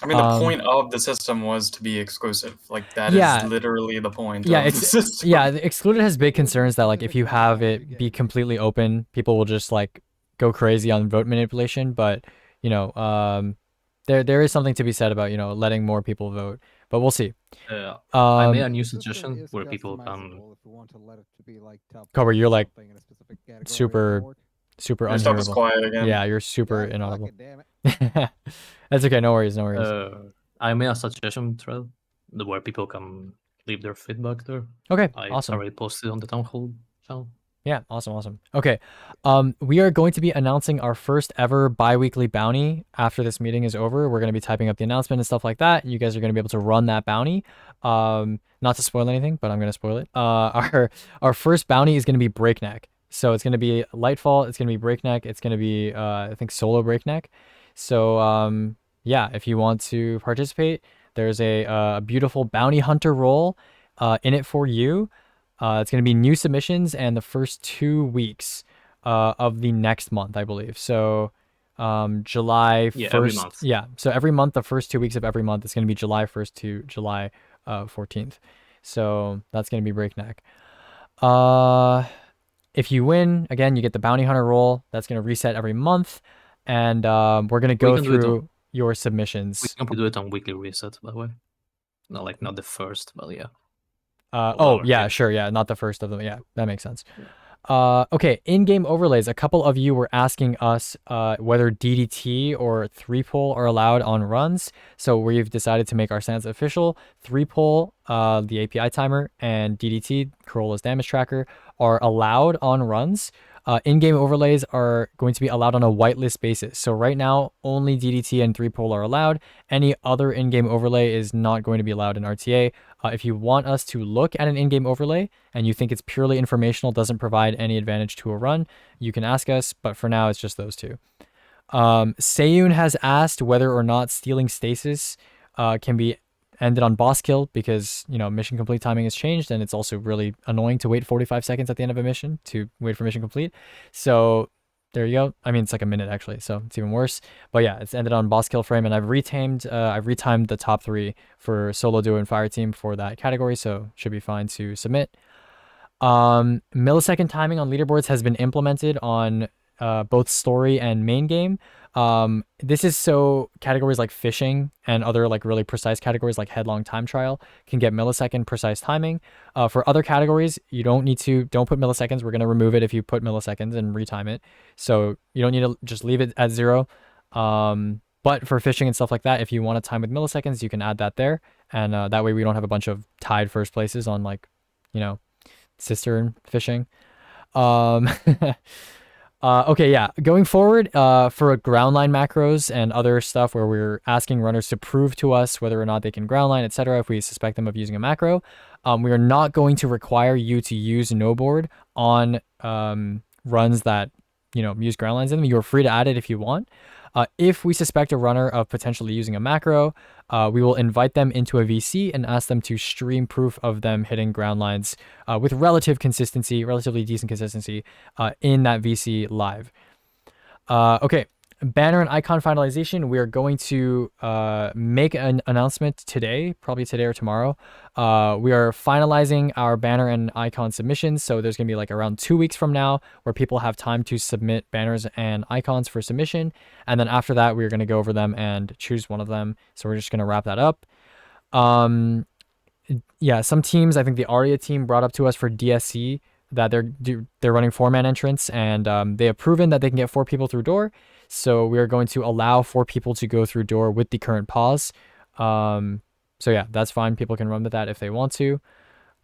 I mean, the point of the system was to be exclusive. Like that Yeah. is literally the point. Yeah, of the system. yeah. The Excluded has big concerns that like if you have it be completely open, people will just like go crazy on vote manipulation. But there is something to be said about letting more people vote. But we'll see. I made a new The system suggestion is where people can. customizable if we want to let it to be like top Cover, you're, like, something in a specific category or super board. super Your stuff is unhearable. quiet again. Yeah, you're super God, fuck inaudible. it, damn it. That's okay. No worries. No worries. I made a suggestion thread where people can leave their feedback there. Okay. I Awesome. already posted on the town hall channel. Yeah, awesome. Okay, we are going to be announcing our first ever bi-weekly bounty after this meeting is over. We're going to be typing up the announcement and stuff like that. You guys are going to be able to run that bounty. Not to spoil anything, but I'm going to spoil it. Our first bounty is going to be Breakneck. So it's going to be Lightfall. It's going to be Breakneck. It's going to be, I think, solo Breakneck. So, yeah, if you want to participate, there's a beautiful bounty hunter role in it for you. It's going to be new submissions and the first 2 weeks of the next month, I believe. So July 1st. Yeah, every month. Yeah, so every month, the first 2 weeks of every month, it's going to be July 1st to July 14th. So that's going to be Breakneck. If you win, again, you get the bounty hunter role. That's going to reset every month. And we're going to go can do it through your submissions. We can probably do it on weekly reset, by the way. Not the first, but yeah. Oh, yeah, sure. Yeah, not the first of them. Yeah, that makes sense. Okay, in-game overlays. A couple of you were asking us whether DDT or 3-pull are allowed on runs. So we've decided to make our stance official. 3-pull, the API timer, and DDT, Corolla's damage tracker, are allowed on runs. In-game overlays are going to be allowed on a whitelist basis. So right now, only DDT and 3-pull are allowed. Any other in-game overlay is not going to be allowed in RTA. If you want us to look at an in-game overlay and you think it's purely informational, doesn't provide any advantage to a run, you can ask us, but for now, it's just those 2. Sayun has asked whether or not stealing stasis can be ended on boss kill because, you know, mission complete timing has changed, and it's also really annoying to wait 45 seconds at the end of a mission to wait for mission complete. So there you go. I mean, it's like a minute actually, so it's even worse. But yeah, it's ended on boss kill frame, and I've retimed the top 3 for solo, duo, and fire team for that category, so should be fine to submit. Millisecond timing on leaderboards has been implemented on both story and main game. This is so categories like fishing and other like really precise categories like headlong time trial can get millisecond precise timing. For other categories, you don't put milliseconds. We're going to remove it if you put milliseconds and retime it. So you don't need to just leave it at 0. But for fishing and stuff like that, if you want to time with milliseconds, you can add that there. And that way we don't have a bunch of tied first places on like, you know, cistern fishing. Okay, yeah. Going forward, for ground line macros and other stuff where we're asking runners to prove to us whether or not they can ground line, etc., if we suspect them of using a macro, we are not going to require you to use no board on runs that, you know, use ground lines in them. You're free to add it if you want. If we suspect a runner of potentially using a macro, we will invite them into a VC and ask them to stream proof of them hitting ground lines with relatively decent consistency in that VC live. Okay, banner and icon finalization. We are going to make an announcement today, probably today or tomorrow. We are finalizing our banner and icon submissions, so there's going to be like around 2 weeks from now where people have time to submit banners and icons for submission, and then after that we're going to go over them and choose one of them. So we're just going to wrap that up. Yeah, some teams, I think the Aria team brought up to us for DSC that they're running 4-man entrance, and they have proven that they can get 4 people through door. So we are going to allow 4 people to go through door with the current pause. So yeah, that's fine. People can run with that if they want to.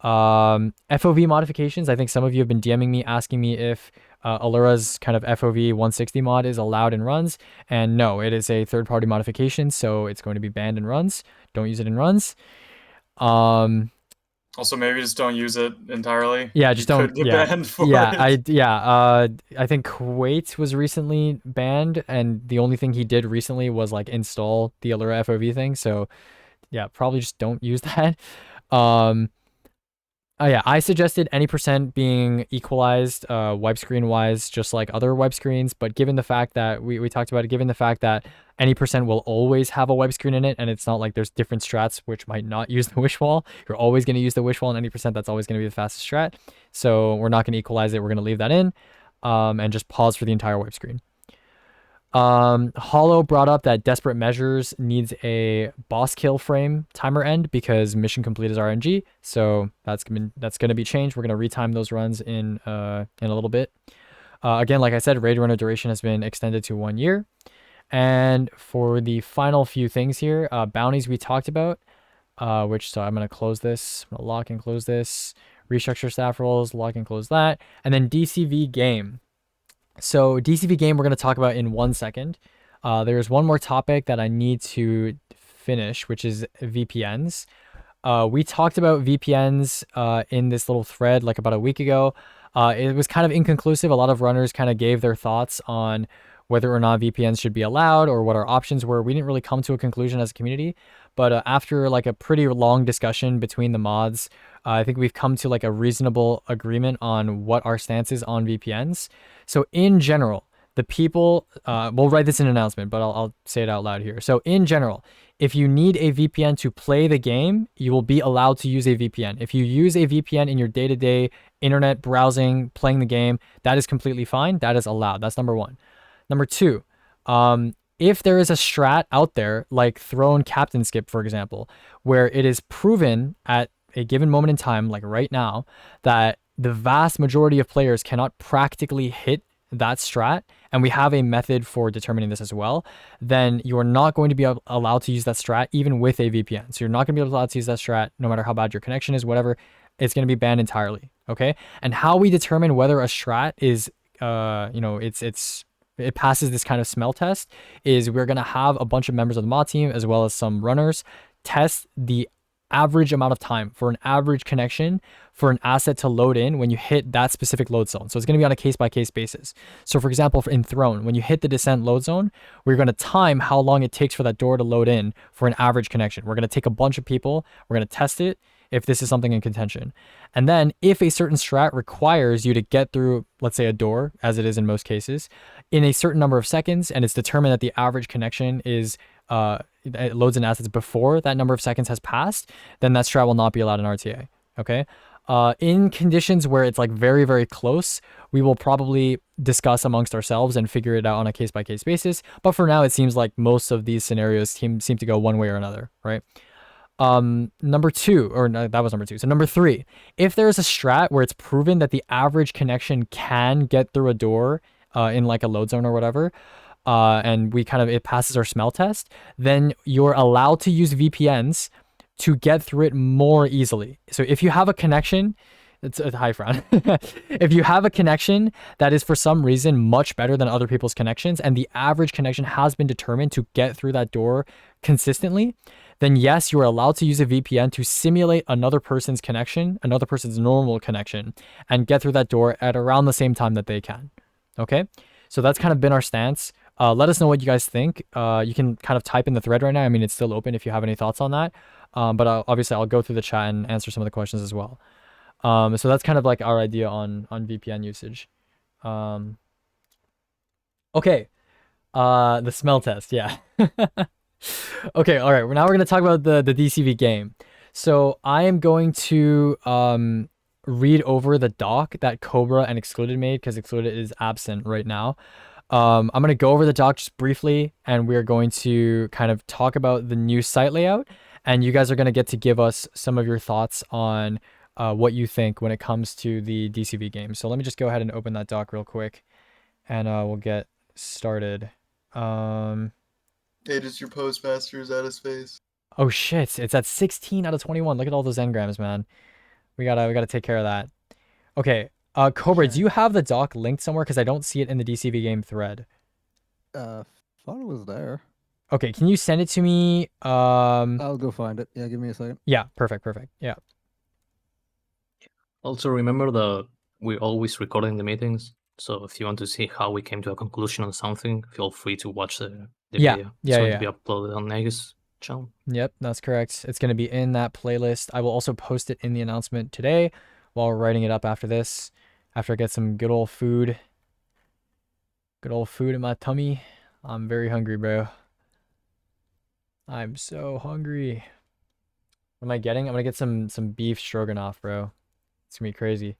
FOV modifications. I think some of you have been DMing me asking me if Allura's kind of FOV 160 mod is allowed in runs. And no, it is a third-party modification, so it's going to be banned in runs. Don't use it in runs. Also, maybe just don't use it entirely. Yeah, just You don't. could get Yeah, banned for yeah, it. I think Kuwait was recently banned, and the only thing he did recently was like install the Allura FOV thing. So, yeah, probably just don't use that. Yeah, I suggested any percent being equalized, wipe screen wise, just like other wipe screens. But given the fact that we talked about it, given the fact that any percent will always have a wipe screen in it, and it's not like there's different strats which might not use the wish wall. You're always going to use the wish wall, and any percent that's always going to be the fastest strat. So we're not going to equalize it. We're going to leave that in, and just pause for the entire wipe screen. Hollow brought up that Desperate Measures needs a boss kill frame timer end because mission complete is RNG. So that's going to be changed. We're going to retime those runs in a little bit. Again, like I said, raid runner duration has been extended to 1 year. And for the final few things here, bounties we talked about, so I'm going to close this. I'm going to lock and close this. Restructure staff roles, lock and close that. And then DCV game. So DCV game we're going to talk about in 1 second. There's one more topic that I need to finish, which is VPNs. We talked about VPNs in this little thread like about a week ago. It was kind of inconclusive. A lot of runners kind of gave their thoughts on whether or not VPNs should be allowed or what our options were. We didn't really come to a conclusion as a community, but after like a pretty long discussion between the mods, I think we've come to like a reasonable agreement on what our stance is on VPNs. So in general, the people, we'll write this in an announcement, but I'll say it out loud here. So in general, if you need a VPN to play the game, you will be allowed to use a VPN. If you use a VPN in your day-to-day internet browsing, playing the game, that is completely fine. That is allowed. That's number 1. Number 2, if there is a strat out there like throne captain skip, for example, where it is proven at a given moment in time, like right now, that the vast majority of players cannot practically hit that strat, and we have a method for determining this as well, then you are not going to be allowed to use that strat even with a VPN. So you're not going to be allowed to use that strat no matter how bad your connection is, whatever. It's going to be banned entirely, okay? And how we determine whether a strat is, it passes this kind of smell test is we're going to have a bunch of members of the mod team as well as some runners test the average amount of time for an average connection for an asset to load in when you hit that specific load zone. So it's going to be on a case-by-case basis. So for example, in Throne, when you hit the descent load zone, we're going to time how long it takes for that door to load in for an average connection. We're going to take a bunch of people, we're going to test it if this is something in contention. And then if a certain strat requires you to get through, let's say, a door, as it is in most cases, in a certain number of seconds, and it's determined that the average connection is it loads in assets before that number of seconds has passed, then that strat will not be allowed in RTA. Okay. In conditions where it's like very, very close, we will probably discuss amongst ourselves and figure it out on a case-by-case basis. But for now, it seems like most of these scenarios seem to go one way or another, right? Number two, or no, that was number two. So number three, if there is a strat where it's proven that the average connection can get through a door in like a load zone or whatever, and it passes our smell test, then you're allowed to use VPNs to get through it more easily. So if you have a connection, it's a high frown. If you have a connection that is for some reason much better than other people's connections, and the average connection has been determined to get through that door consistently, then yes, you are allowed to use a VPN to simulate another person's connection, another person's normal connection, and get through that door at around the same time that they can. Okay? So that's kind of been our stance. Let us know what you guys think. You can kind of type in the thread right now. I mean, it's still open if you have any thoughts on that. But obviously, I'll go through the chat and answer some of the questions as well. So that's kind of like our idea on VPN usage. Okay. The smell test. Yeah. Okay. All right. Now we're going to talk about the DCV game. So I am going to read over the doc that Cobra and Excluded made, because Excluded is absent right now. I'm going to go over the doc just briefly, and we're going to kind of talk about the new site layout, and you guys are going to get to give us some of your thoughts on what you think when it comes to the DCV game. So let me just go ahead and open that doc real quick, and we'll get started. Hey, does your postmaster is out of space? Oh shit, it's at 16 out of 21. Look at all those engrams, man. We gotta take care of that. Okay, Cobra, do you have the doc linked somewhere? Because I don't see it in the DCV game thread. Thought it was there. Okay, can you send it to me? I'll go find it. Yeah, give me a second. Yeah, perfect. Yeah. Also, remember we're always recording the meetings. So if you want to see how we came to a conclusion on something, feel free to watch the video. It's going to be uploaded on Negus channel. Yep, that's correct. It's going to be in that playlist. I will also post it in the announcement today while we're writing it up after this. After I get some good old food. Good old food in my tummy. I'm very hungry, bro. I'm so hungry. What am I getting? I'm going to get some beef stroganoff, bro. It's going to be crazy.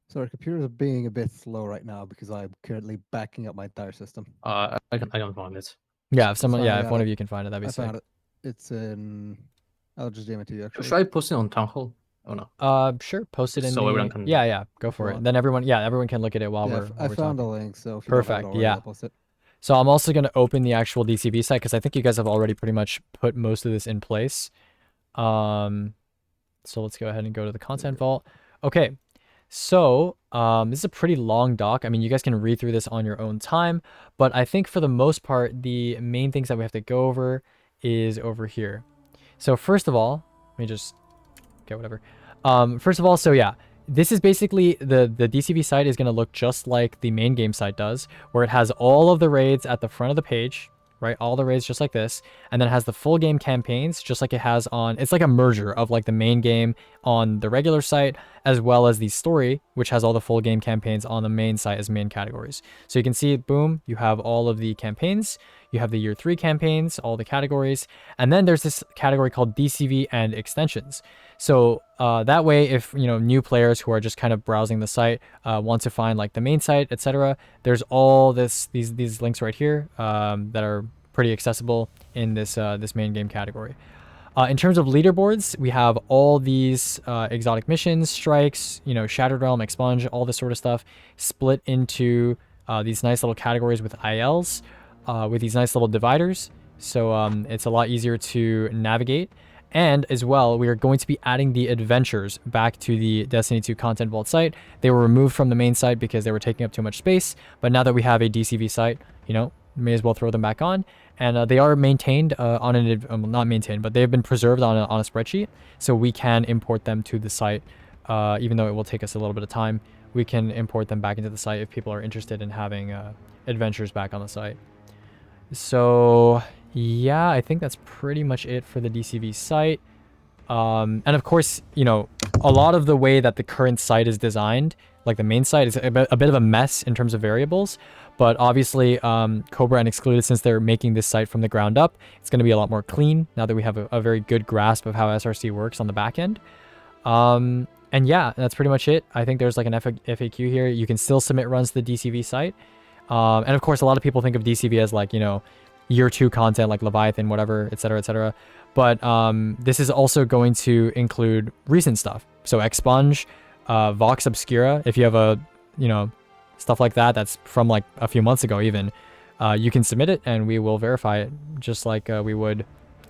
So our computers are being a bit slow right now because I'm currently backing up my entire system. I can find it. Yeah, if one of you can find it, that'd be sick. I found it. It's in. I'll just DM it to you. Actually, should I post it on Town Hall? Oh no. Sure. Post it in. So everyone can. Yeah. Go for it. Then everyone can look at it while we're. I found a link, so if you perfect. Already, I'll post it. So I'm also gonna open the actual DCV site because I think you guys have already pretty much put most of this in place. So let's go ahead and go to the content vault. Okay. So this is a pretty long doc. I mean, you guys can read through this on your own time, but I think for the most part, the main things that we have to go over is over here. So first of all, let me just get whatever. First of all, so yeah, this is basically the DCV site is going to look just like the main game site does, where it has all of the raids at the front of the page, right? All the raids just like this, and then it has the full game campaigns just like it has on, it's like a merger of like the main game on the regular site, as well as the story, which has all the full game campaigns on the main site as main categories. So you can see, boom, you have all of the campaigns, you have the year 3 campaigns, all the categories, and then there's this category called DCV and extensions. So that way, if new players who are just kind of browsing the site want to find like the main site, etc., there's all these links right here that are pretty accessible in this main game category. In terms of leaderboards, we have all these exotic missions, strikes, Shattered Realm, Expunge, all this sort of stuff split into these nice little categories with ILs, with these nice little dividers. So it's a lot easier to navigate. And as well, we are going to be adding the adventures back to the Destiny 2 Content Vault site. They were removed from the main site because they were taking up too much space. But now that we have a DCV site, may as well throw them back on. And they are maintained on not maintained, but they've been preserved on a spreadsheet, so we can import them to the site, even though it will take us a little bit of time. We can import them back into the site if people are interested in having adventures back on the site. So yeah, I think that's pretty much it for the DCV site. And of course, you know, a lot of the way that the current site is designed, like the main site, is a bit of a mess in terms of variables. But obviously, Cobra and Excluded, since they're making this site from the ground up, it's going to be a lot more clean now that we have a very good grasp of how SRC works on the back end. And yeah, that's pretty much it. I think there's like an FAQ here. You can still submit runs to the DCV site. And of course, a lot of people think of DCV as like, you know, year 2 content like Leviathan, whatever, etc., etc. But this is also going to include recent stuff. So Expunge, Vox Obscura, if you have a, you know, stuff like that that's from like a few months ago even, you can submit it and we will verify it just like we would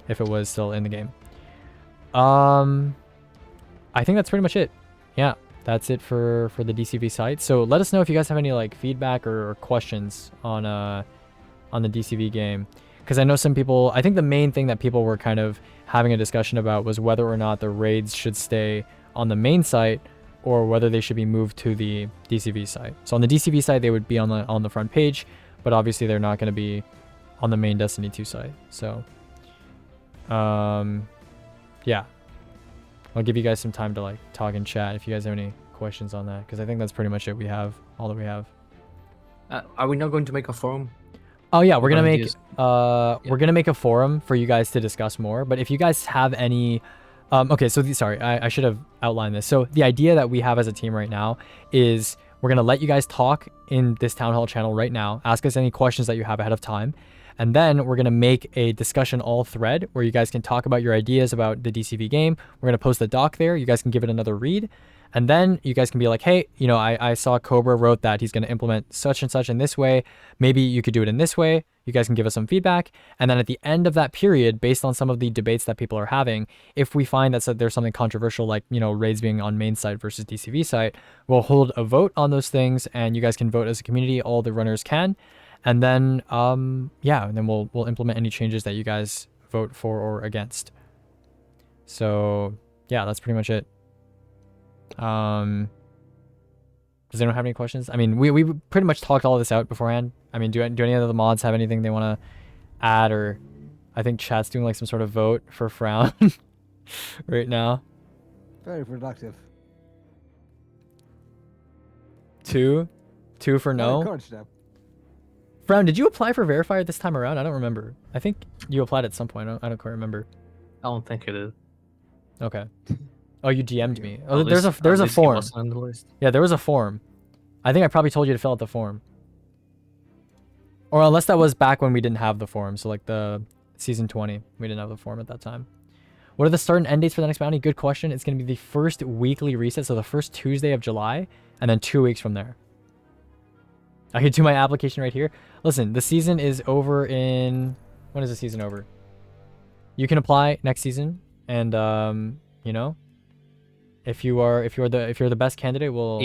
if it was still in the game. I think that's pretty much it. Yeah, that's it for the DCV site. So let us know if you guys have any like feedback or questions on the DCV game, because I know some people, I think the main thing that people were kind of having a discussion about was whether or not the raids should stay on the main site or whether they should be moved to the DCV site. So on the DCV site, they would be on the front page, but obviously they're not going to be on the main Destiny 2 site. So, yeah, I'll give you guys some time to like talk and chat if you guys have any questions on that, because I think that's pretty much it. We have all that we have. Are we not going to make a forum? Oh yeah, we're gonna make we're gonna make a forum for you guys to discuss more. But if you guys have any, okay, so sorry, I should have outlined this. So the idea that we have as a team right now is we're gonna let you guys talk in this town hall channel right now. Ask us any questions that you have ahead of time, and then we're gonna make a discussion all thread where you guys can talk about your ideas about the DCV game. We're gonna post the doc there. You guys can give it another read. And then you guys can be like, hey, you know, I saw Cobra wrote that he's going to implement such and such in this way. Maybe you could do it in this way. You guys can give us some feedback. And then at the end of that period, based on some of the debates that people are having, if we find that there's something controversial, like, you know, raids being on main site versus DCV site, we'll hold a vote on those things. And you guys can vote as a community. All the runners can. And then, yeah, and then we'll implement any changes that you guys vote for or against. So, yeah, that's pretty much it. Does anyone have any questions? I mean, we pretty much talked all of this out beforehand. I mean, do any of the mods have anything they want to add? Or I think chat's doing like some sort of vote for Frown right now. Very productive. Two for no. Frown, did you apply for verifier this time around? I don't remember. I think you applied at some point. I don't quite remember. I don't think you did. Okay. Oh, you DM'd me. Oh, At there's least a he form. wasn't on the list. Yeah, there was a form. I think I probably told you to fill out the form. Or unless that was back when we didn't have the form. So like the season 20, we didn't have the form at that time. What are the start and end dates for the next bounty? Good question. It's going to be the first weekly reset. So the first Tuesday of July and then 2 weeks from there. I can do my application right here. Listen, the season is over in... When is the season over? You can apply next season. And, you know... If you're the best candidate, It will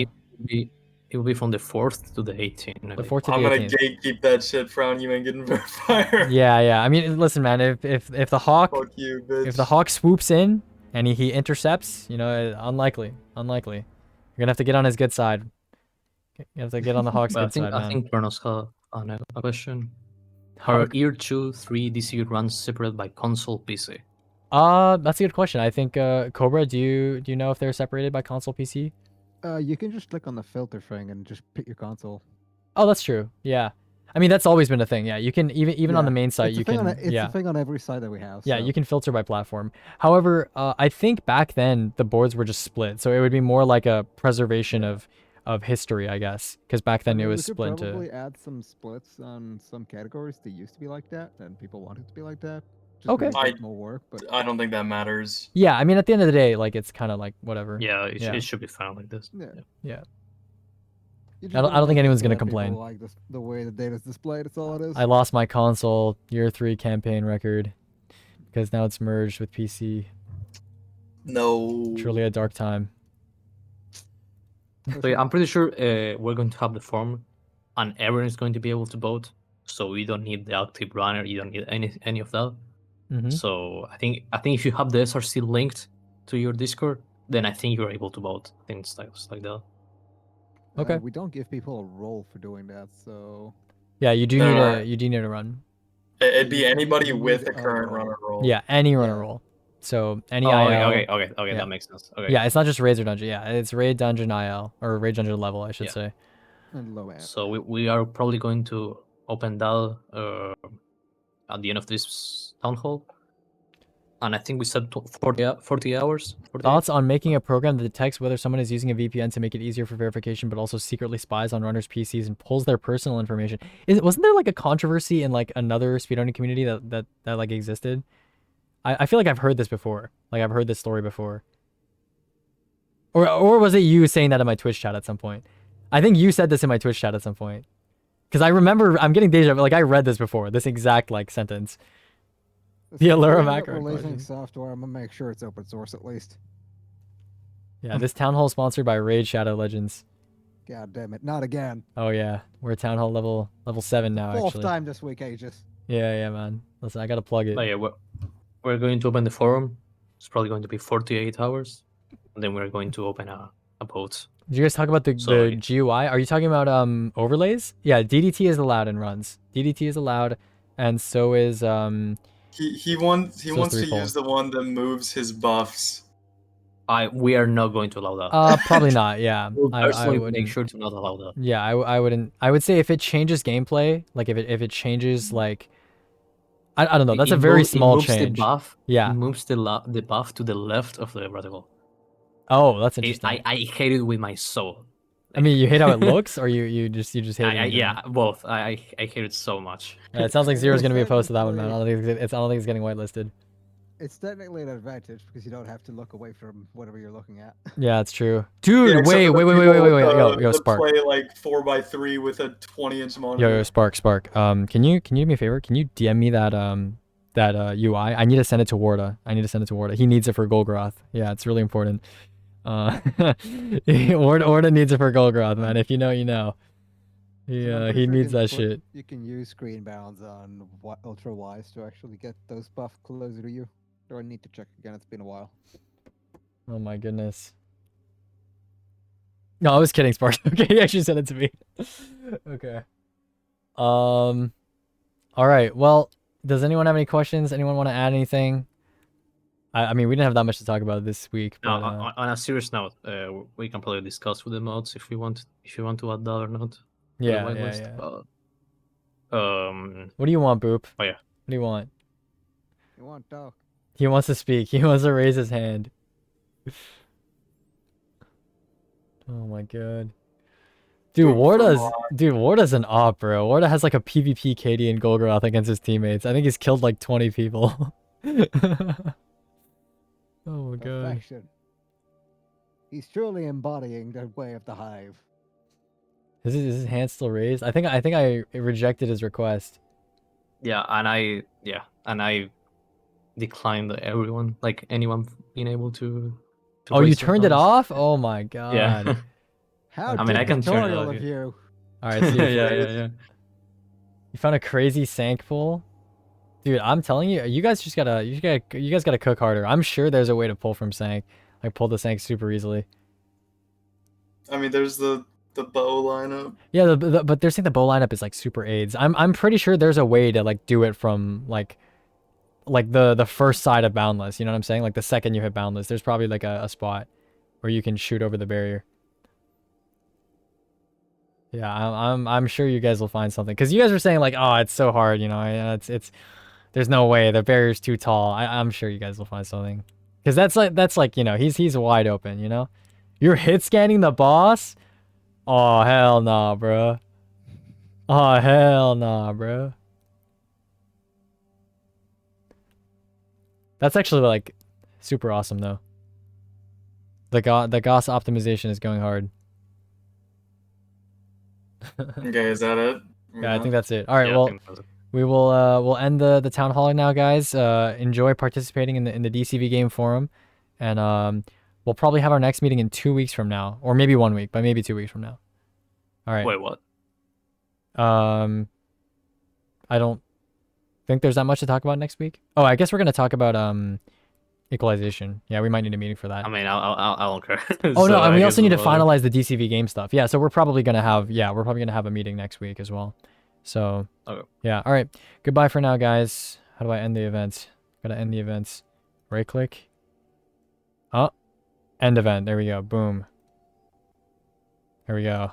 be from the 4th to the 18th. The 4th to I'm the gonna 18th. gatekeep that shit, Frown. You ain't getting verifier. Yeah. I mean, listen, man. If the Hawk, Fuck you, bitch. if the Hawk swoops in and he intercepts, you know, unlikely. You're gonna have to get on his good side. You have to get on the Hawk's Well, good side, man. I think Kronos has a question. Are Hawk- year 2, 3 DCU runs separate by console PC? That's a good question. I think Cobra, do you know if they're separated by console PC? You can just click on the filter thing and just pick your console. Oh, that's true. Yeah. I mean, that's always been a thing. Yeah, you can even on the main site, you can. It's Yeah. a thing on every site that we have. Yeah, so. you can filter by platform. However, I think back then the boards were just split, so it would be more like a preservation of history, I guess, because back then it was we split could into. probably add some splits on some categories that used to be like that, and people want it to be like that. Just Okay. makes it more work, but I don't think that matters. Yeah, I mean, at the end of the day, like it's kind of like whatever. Yeah, it should be found like this. Yeah. you just I don't wanna think make it anyone's so gonna that people complain. Like the way the data's displayed, that's all it is. I lost my console year 3 campaign record because now it's merged with PC. No. Truly a dark time. So yeah, I'm pretty sure we're going to have the form, and everyone is going to be able to vote. so you don't need the active runner. You don't need any of that. Mm-hmm. So I think if you have the SRC linked to your Discord, then I think you're able to vote things like that. Okay. We don't give people a role for doing that, so Yeah, you do No, need no, a you do need a run. It'd be You- anybody you with need a a current role. runner role. Yeah, any runner Yeah. role. So any Oh, IL. okay, Yeah. that makes sense. Okay. Yeah, it's not just raids or dungeon. Yeah, it's raid, dungeon, IL, or raid, dungeon level, I should Yeah. say. And low amp. So we are probably going to open that at the end of this town hall. And I think we said 40 hours. 48? Thoughts on making a program that detects whether someone is using a VPN to make it easier for verification, but also secretly spies on runners' PCs and pulls their personal information? Wasn't there like a controversy in like another speedrunning community that like existed? I feel like I've heard this before. Like I've heard this story before. Or was it you saying that in my Twitch chat at some point? I think you said this in my Twitch chat at some point. Because I remember I'm getting deja vu. Like I read this before. This exact like sentence. The Allura macro Releasing question. software, I'm gonna make sure it's open source at least. Yeah, this town hall is sponsored by Raid Shadow Legends. God damn it, not again. Oh yeah, we're at town hall level 7 now. Fourth Actually. time this week, Aegis. Yeah, man. Listen, I gotta plug it. But yeah, we're going to open the forum. It's probably going to be 48 hours. And then we're going to open a vote. Did you guys talk about the GUI? Are you talking about overlays? Yeah, DDT is allowed in runs. DDT is allowed, and so is He wants to threefold. use the one that moves his buffs. We are not going to allow that. Probably not. Yeah, We'll I personally wouldn't. make sure to not allow that. Yeah, I wouldn't. I would say if it changes gameplay, like if it changes like, I don't know. That's a very small it moves change. The buff, Yeah. It moves the buff to the left of the reticle. Oh, that's interesting. I hate it with my soul. I mean, you hate how it looks, or you just hate it. Yeah, both. I hate it so much. Yeah, it sounds like Zero's gonna be opposed to that one, man. I don't think it's getting whitelisted. It's technically an advantage because you don't have to look away from whatever you're looking at. Yeah, it's true. Dude, Yeah, except wait. for the Yo, people, Spark. play like 4x3 with a 20-inch monitor. Yo, Spark. Can you do me a favor? Can you DM me that UI? I need to send it to Warda. He needs it for Golgroth. Yeah, it's really important. Warda needs it for Golgroth, man. If you know, you know. Yeah, he needs that shit. You can use screen bounds on ultra wise to actually get those buffs closer to you. Or I need to check again. It's been a while. Oh my goodness. No, I was kidding, Spark. Okay, he actually sent it to me. Okay. All right. Well, does anyone have any questions? Anyone want to add anything? I mean, we didn't have that much to talk about this week. But, On a serious note, we can probably discuss with the mods if you want to add that or not. Yeah. What do you want, Boop? Oh yeah. What do you want? You want talk? He wants to speak. He wants to raise his hand. Oh my god. Dude, Warda's an op, bro. Warda has like a PvP KD in Golgroth against his teammates. I think he's killed like 20 people. Oh my god. Perfection. He's truly embodying the way of the hive. Is his hand still raised? I think I rejected his request. Yeah, and I declined anyone being able to Oh, you raise their turned it thumbs. off? Oh my god. Yeah. How I mean, I can turn it dictatorial off, of yeah. you. All right, see yeah. You found a crazy sank pull? Dude, I'm telling you, you guys gotta cook harder. I'm sure there's a way to pull from sank. Like pull the sank super easily. I mean, there's the bow lineup. Yeah, but they're saying the bow lineup is like super aids. I'm pretty sure there's a way to like do it from like the first side of boundless. You know what I'm saying? Like the second you hit boundless, there's probably like a spot where you can shoot over the barrier. Yeah, I'm sure you guys will find something because you guys were saying like, oh, it's so hard. You know, it's there's no way, the barrier's too tall. I'm sure you guys will find something because that's like you know he's wide open. You know, you're hit scanning the boss. Oh hell nah, bro. Oh hell nah, bro. That's actually like super awesome though. The GOS optimization is going hard. Okay, is that it? Yeah, I think that's it. All right, Yeah, I well, think that's it. we will we'll end the town hall now, guys. Enjoy participating in the DCV game forum, and we'll probably have our next meeting in 2 weeks from now, or maybe 1 week, but maybe 2 weeks from now. All right. Wait, what? I don't think there's that much to talk about next week. Oh, I guess we're gonna talk about equalization. Yeah, we might need a meeting for that. I mean, I don't care. Oh no, and we also need to follow. finalize the DCV game stuff. Yeah, so we're probably gonna have a meeting next week as well. So Okay. yeah, all right. Goodbye for now, guys. How do I end the event? Gotta end the events. Right click. Oh, end event. There we go. Boom. There we go.